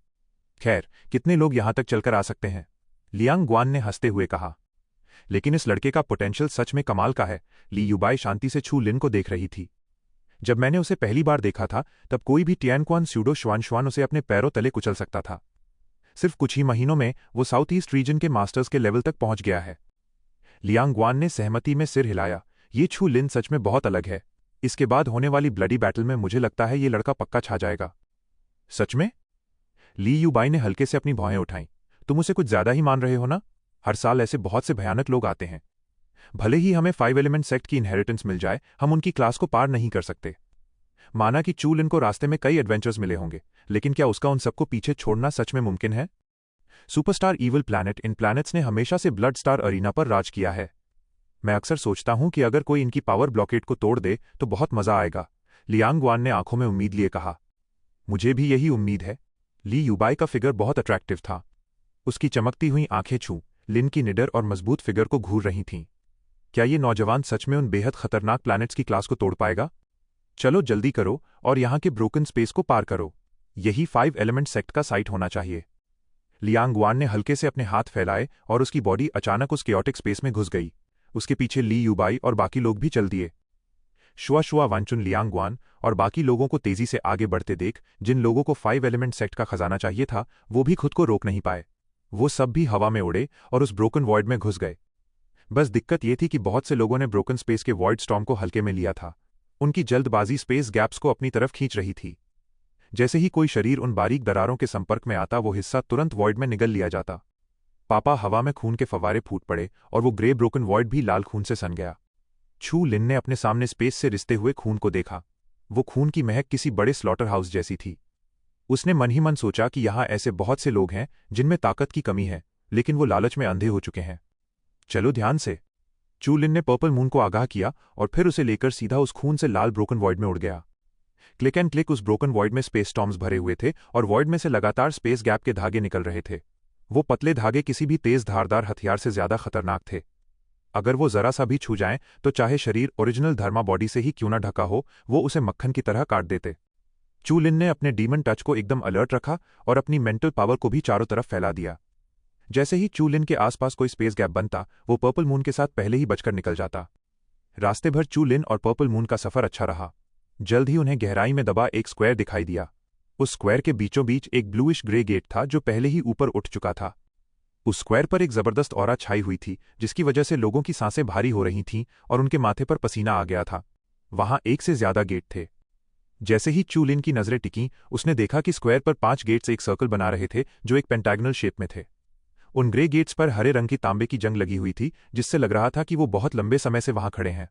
खैर, कितने लोग यहां तक चलकर आ सकते हैं? लियांग गुआन ने हंसते हुए कहा। लेकिन इस लड़के का पोटेंशियल सच में कमाल का है। ली युबाई शांति से छू लिन को देख रही थी। जब मैंने उसे पहली बार देखा था तब कोई भी टियानक्वान स्यूडो श्वान उसे अपने पैरों तले कुचल सकता था। सिर्फ कुछ ही महीनों में वो साउथ ईस्ट रीजन के मास्टर्स के लेवल तक पहुंच गया है। लियांग गुआन ने सहमति में सिर हिलाया। ये छू लिन सच में बहुत अलग है। इसके बाद होने वाली ब्लडी बैटल में मुझे लगता है ये लड़का पक्का छा जाएगा। सच में? ली युबाई ने हल्के से अपनी भौहें उठाईं। तुम उसे कुछ ज्यादा ही मान रहे हो ना? हर साल ऐसे बहुत से भयानक लोग आते हैं। भले ही हमें 5 एलिमेंट सेक्ट की इनहेरिटेंस मिल जाए, हम उनकी क्लास को पार नहीं कर सकते। माना कि चू लिन को रास्ते में कई एडवेंचर्स मिले होंगे, लेकिन क्या उसका उन सबको पीछे छोड़ना सच में मुमकिन है? Superstar evil planet in planets ने हमेशा से ब्लड स्टार अरीना पर राज किया है। मैं अक्सर सोचता हूं कि अगर कोई इनकी पावर ब्लॉकेट को तोड़ दे तो बहुत मजा आएगा। लियांग गुआन ने आंखों में उम्मीद लिए कहा। मुझे भी यही उम्मीद है। ली युबाई का फिगर बहुत अट्रैक्टिव था। उसकी चमकती हुई आंखें छू लिन की निडर और मजबूत फिगर को घूर रही थीं। क्या ये नौजवान सच में उन बेहद खतरनाक प्लैनेट्स की क्लास को तोड़ पाएगा? चलो जल्दी करो और यहां के ब्रोकन स्पेस को पार करो। यही 5 एलिमेंट सेक्ट का साइट होना चाहिए। लियांग गुआन ने हल्के से अपने हाथ फैलाए और उसकी बॉडी अचानक उस केओटिक स्पेस में घुस गई। उसके पीछे ली युबाई और बाकी लोग भी चल दिए। शुआ वांचुन लियांग गुआन और बाकी लोगों को तेजी से आगे बढ़ते देख, जिन लोगों को 5 एलिमेंट सेक्ट का खजाना चाहिए था, वो भी खुद को रोक नहीं पाए। वो सब भी हवा में उड़े और उस ब्रोकन वॉइड में घुस गए। बस दिक्कत ये थी कि बहुत से लोगों ने ब्रोकन स्पेस के वॉइड स्टॉर्म को हल्के में लिया था। उनकी जल्दबाजी स्पेस गैप्स को अपनी तरफ खींच रही थी। जैसे ही कोई शरीर उन बारीक दरारों के संपर्क में आता, वो हिस्सा तुरंत वॉइड में निगल लिया जाता। पापा हवा में खून के फवारे फूट पड़े और वो ग्रे ब्रोकन वॉइड भी लाल खून से सन गया। छू लिन ने अपने सामने स्पेस से रिसते हुए खून को देखा। वो खून की महक किसी बड़े स्लॉटर हाउस जैसी थी। उसने मन ही मन सोचा कि यहाँ ऐसे बहुत से लोग हैं जिनमें ताकत की कमी है, लेकिन वो लालच में अंधे हो चुके हैं। चलो ध्यान से। चू लिन ने पर्पल मून को आगाह किया और फिर उसे लेकर सीधा उस खून से लाल ब्रोकन वॉइड में उड़ गया। क्लिक एंड क्लिक उस ब्रोकन वॉइड में स्पेस स्टॉर्म्स भरे हुए थे और वॉइड में से लगातार स्पेस गैप के धागे निकल रहे थे। वो पतले धागे किसी भी तेज धारदार हथियार से ज्यादा खतरनाक थे। अगर वो जरा सा भी छू जाएं तो चाहे शरीर ओरिजिनल धर्मा बॉडी से ही क्यों ना ढका हो, वो उसे मक्खन की तरह काट देते। चू लिन ने अपने डीमन टच को एकदम अलर्ट रखा और अपनी मेंटल पावर को भी चारों तरफ फैला दिया। जैसे ही चू लिन के आसपास कोई स्पेस गैप बनता, वो पर्पल मून के साथ पहले ही बचकर निकल जाता। रास्ते भर चू लिन और पर्पल मून का सफर अच्छा रहा। जल्द ही उन्हें गहराई में दबा एक स्क्वायर दिखाई दिया। उस स्क्वायर के बीचों बीच एक ब्लूइश ग्रे गेट था जो पहले ही ऊपर उठ चुका था। उस स्क्वायर पर एक जबरदस्त ऑरा छाई हुई थी, जिसकी वजह से लोगों की सांसें भारी हो रही थीं और उनके माथे पर पसीना आ गया था। वहां एक से ज्यादा गेट थे। जैसे ही चू लिन की नजरें टिकीं, उसने देखा कि स्क्वायर पर 5 गेट्स एक सर्कल बना रहे थे जो एक पेंटागनल शेप में थे। उन ग्रे गेट्स पर हरे रंग की तांबे की जंग लगी हुई थी, जिससे लग रहा था कि वो बहुत लंबे समय से वहां खड़े हैं।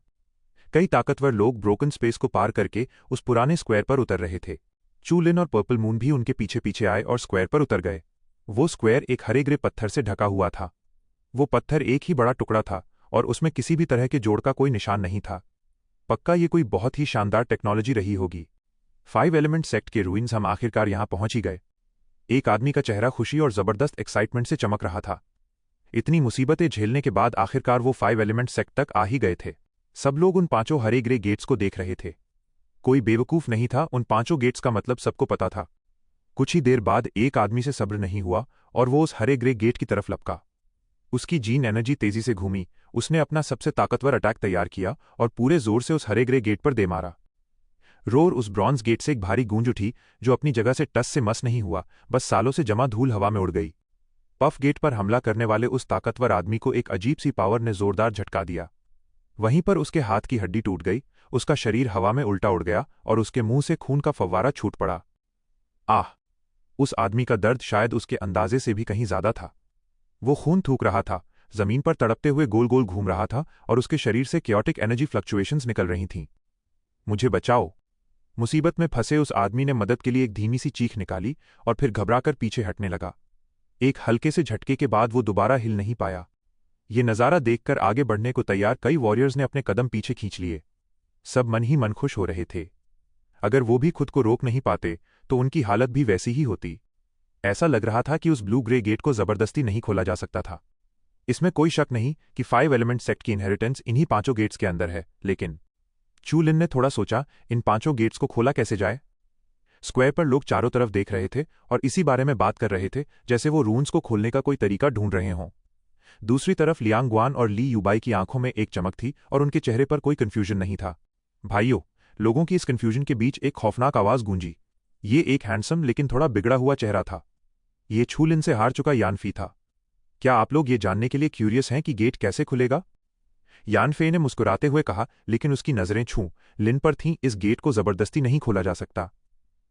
कई ताकतवर लोग ब्रोकन स्पेस को पार करके उस पुराने स्क्वायर पर उतर रहे थे। चू लिन और पर्पल मून भी उनके पीछे पीछे आए और स्क्वायर पर उतर गए। वो स्क्वायर एक हरे ग्रे पत्थर से ढका हुआ था। वो पत्थर एक ही बड़ा टुकड़ा था और उसमें किसी भी तरह के जोड़ का कोई निशान नहीं था। पक्का ये कोई बहुत ही शानदार टेक्नोलॉजी रही होगी। 5 एलिमेंट सेक्ट के रूइंस हम आखिरकार यहां पहुंच ही गए। एक आदमी का चेहरा खुशी और जबरदस्त एक्साइटमेंट से चमक रहा था। इतनी मुसीबतें झेलने के बाद आखिरकार वो 5 एलिमेंट सेक्ट तक आ ही गए थे। सब लोग उन 5 हरे ग्रे गेट्स को देख रहे थे। कोई बेवकूफ नहीं था, उन 5 गेट्स का मतलब सबको पता था। कुछ ही देर बाद एक आदमी से सब्र नहीं हुआ और वो उस हरे ग्रे गेट की तरफ लपका। उसकी जीन एनर्जी तेजी से घूमी। उसने अपना सबसे ताकतवर अटैक तैयार किया और पूरे जोर से उस हरे ग्रे गेट पर दे मारा। रोर उस ब्रॉन्ज गेट से एक भारी गूंज उठी जो अपनी जगह से टस से मस नहीं हुआ, बस सालों से जमा धूल हवा में उड़ गई। पफ गेट पर हमला करने वाले उस ताकतवर आदमी को एक अजीब सी पावर ने जोरदार झटका दिया। वहीं पर उसके हाथ की हड्डी टूट गई, उसका शरीर हवा में उल्टा उड़ गया और उसके मुंह से खून का फव्वारा छूट पड़ा। आह! उस आदमी का दर्द शायद उसके अंदाजे से भी कहीं ज्यादा था। वो खून थूक रहा था, जमीन पर तड़पते हुए गोल गोल घूम रहा था और उसके शरीर से क्योटिक एनर्जी फ्लक्चुएशंस निकल रही थीं। मुझे बचाओ! मुसीबत में फंसे उस आदमी ने मदद के लिए एक धीमी सी चीख निकाली और फिर घबराकर पीछे हटने लगा। एक हल्के से झटके के बाद वो दोबारा हिल नहीं पाया। ये नज़ारा देखकर आगे बढ़ने को तैयार कई वॉरियर्स ने अपने कदम पीछे खींच लिए। सब मन ही मन खुश हो रहे थे। अगर वो भी खुद को रोक नहीं पाते तो उनकी हालत भी वैसी ही होती। ऐसा लग रहा था कि उस ब्लू ग्रे गेट को जबरदस्ती नहीं खोला जा सकता था। इसमें कोई शक नहीं कि 5 एलिमेंट सेक्ट की इनहेरिटेंस इन्हीं 5 गेट्स के अंदर है, लेकिन चू लिन ने थोड़ा सोचा, इन 5 गेट्स को खोला कैसे जाए? स्क्वायर पर लोग चारों तरफ देख रहे थे और इसी बारे में बात कर रहे थे, जैसे वो रून्स को खोलने का कोई तरीका ढूंढ रहे हों। दूसरी तरफ लियांग गुआन और ली यूबाई की आंखों में एक चमक थी और उनके चेहरे पर कोई कंफ्यूजन नहीं था। भाइयों, लोगों की इस कंफ्यूजन के बीच एक खौफनाक आवाज गूंजी। ये एक हैंडसम लेकिन थोड़ा बिगड़ा हुआ चेहरा था। ये छू लिन से हार चुका यानफी था। क्या आप लोग ये जानने के लिए क्यूरियस हैं कि गेट कैसे खुलेगा? यानफे ने मुस्कुराते हुए कहा, लेकिन उसकी नजरें छू लिन पर थीं। इस गेट को जबरदस्ती नहीं खोला जा सकता।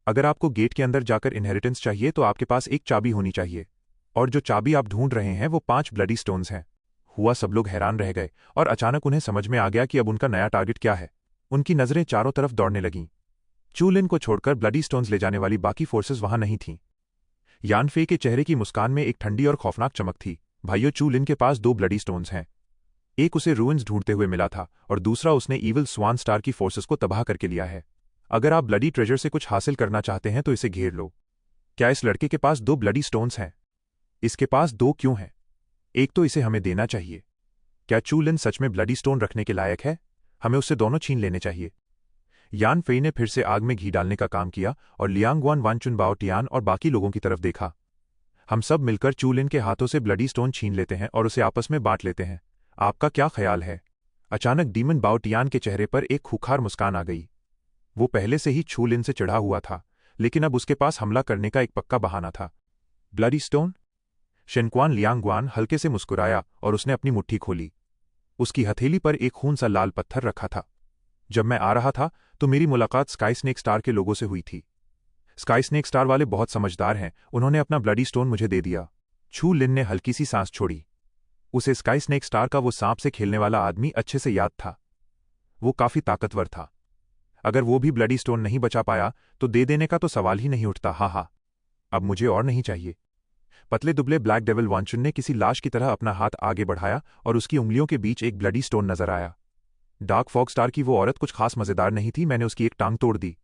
अगर आपको गेट के अंदर जाकर इनहेरिटेंस चाहिए तो आपके पास एक चाबी होनी चाहिए, और जो चाबी आप ढूंढ रहे हैं वो 5 ब्लडी स्टोन्स हैं। हुआ सब लोग हैरान रह गए और अचानक उन्हें समझ में आ गया कि अब उनका नया टारगेट क्या है। उनकी नजरें चारों तरफ दौड़ने लगीं। चू लिन को छोड़कर ब्लडी स्टोन्स ले जाने वाली बाकी फोर्सेस वहां नहीं थीं। यानफे के चेहरे की मुस्कान में एक ठंडी और खौफनाक चमक थी। भाइयों, चू लिन के पास 2 ब्लडी स्टोन्स हैं। एक उसे रूइंस ढूंढते हुए मिला था और दूसरा उसने ईविल स्वान स्टार की फोर्सेस को तबाह करके लिया है। अगर आप ब्लडी ट्रेजर से कुछ हासिल करना चाहते हैं तो इसे घेर लो। क्या इस लड़के के पास 2 ब्लडी स्टोन्स हैं? इसके पास 2 क्यों हैं? एक तो इसे हमें देना चाहिए। क्या चू लिन सच में ब्लडी स्टोन रखने के लायक है? हमें उससे दोनों छीन लेने चाहिए। यान फेई ने फिर से आग में घी डालने का काम किया और लियांग गुआन, वान चुन बाओ टियान और बाकी लोगों की तरफ देखा। हम सब मिलकर चू लिन के हाथों से ब्लडी स्टोन छीन लेते हैं और उसे आपस में बांट लेते हैं। आपका क्या ख्याल है? अचानक डीमन बाओ टियान के चेहरे पर एक खूंखार मुस्कान आ गई। वो पहले से ही चू लिन से चिढ़ा हुआ था, लेकिन अब उसके पास हमला करने का एक पक्का बहाना था। Bloody stone? Shenquan Liang Guan हल्के से मुस्कुराया और उसने अपनी मुट्ठी खोली। उसकी हथेली पर एक खून सा लाल पत्थर रखा था। जब मैं आ रहा था तो मेरी मुलाकात स्काई स्नेक स्टार के लोगों से हुई थी। स्काई स्नेक स्टार वाले बहुत समझदार हैं, उन्होंने अपना ब्लडी स्टोन मुझे दे दिया। चू लिन ने हल्की सी सांस छोड़ी। उसे स्काई स्नेक स्टार का वो सांप से खेलने वाला आदमी अच्छे से याद था। वो काफी ताकतवर था। अगर वो भी ब्लडी स्टोन नहीं बचा पाया तो दे देने का तो सवाल ही नहीं उठता। हा, अब मुझे और नहीं चाहिए। पतले दुबले ब्लैक डेविल वांचुन ने किसी लाश की तरह अपना हाथ आगे बढ़ाया और उसकी उंगलियों के बीच एक ब्लडी स्टोन नजर आया। डार्क फॉग स्टार की वो औरत कुछ खास मजेदार नहीं थी, मैंने उसकी एक टांग तोड़ दी।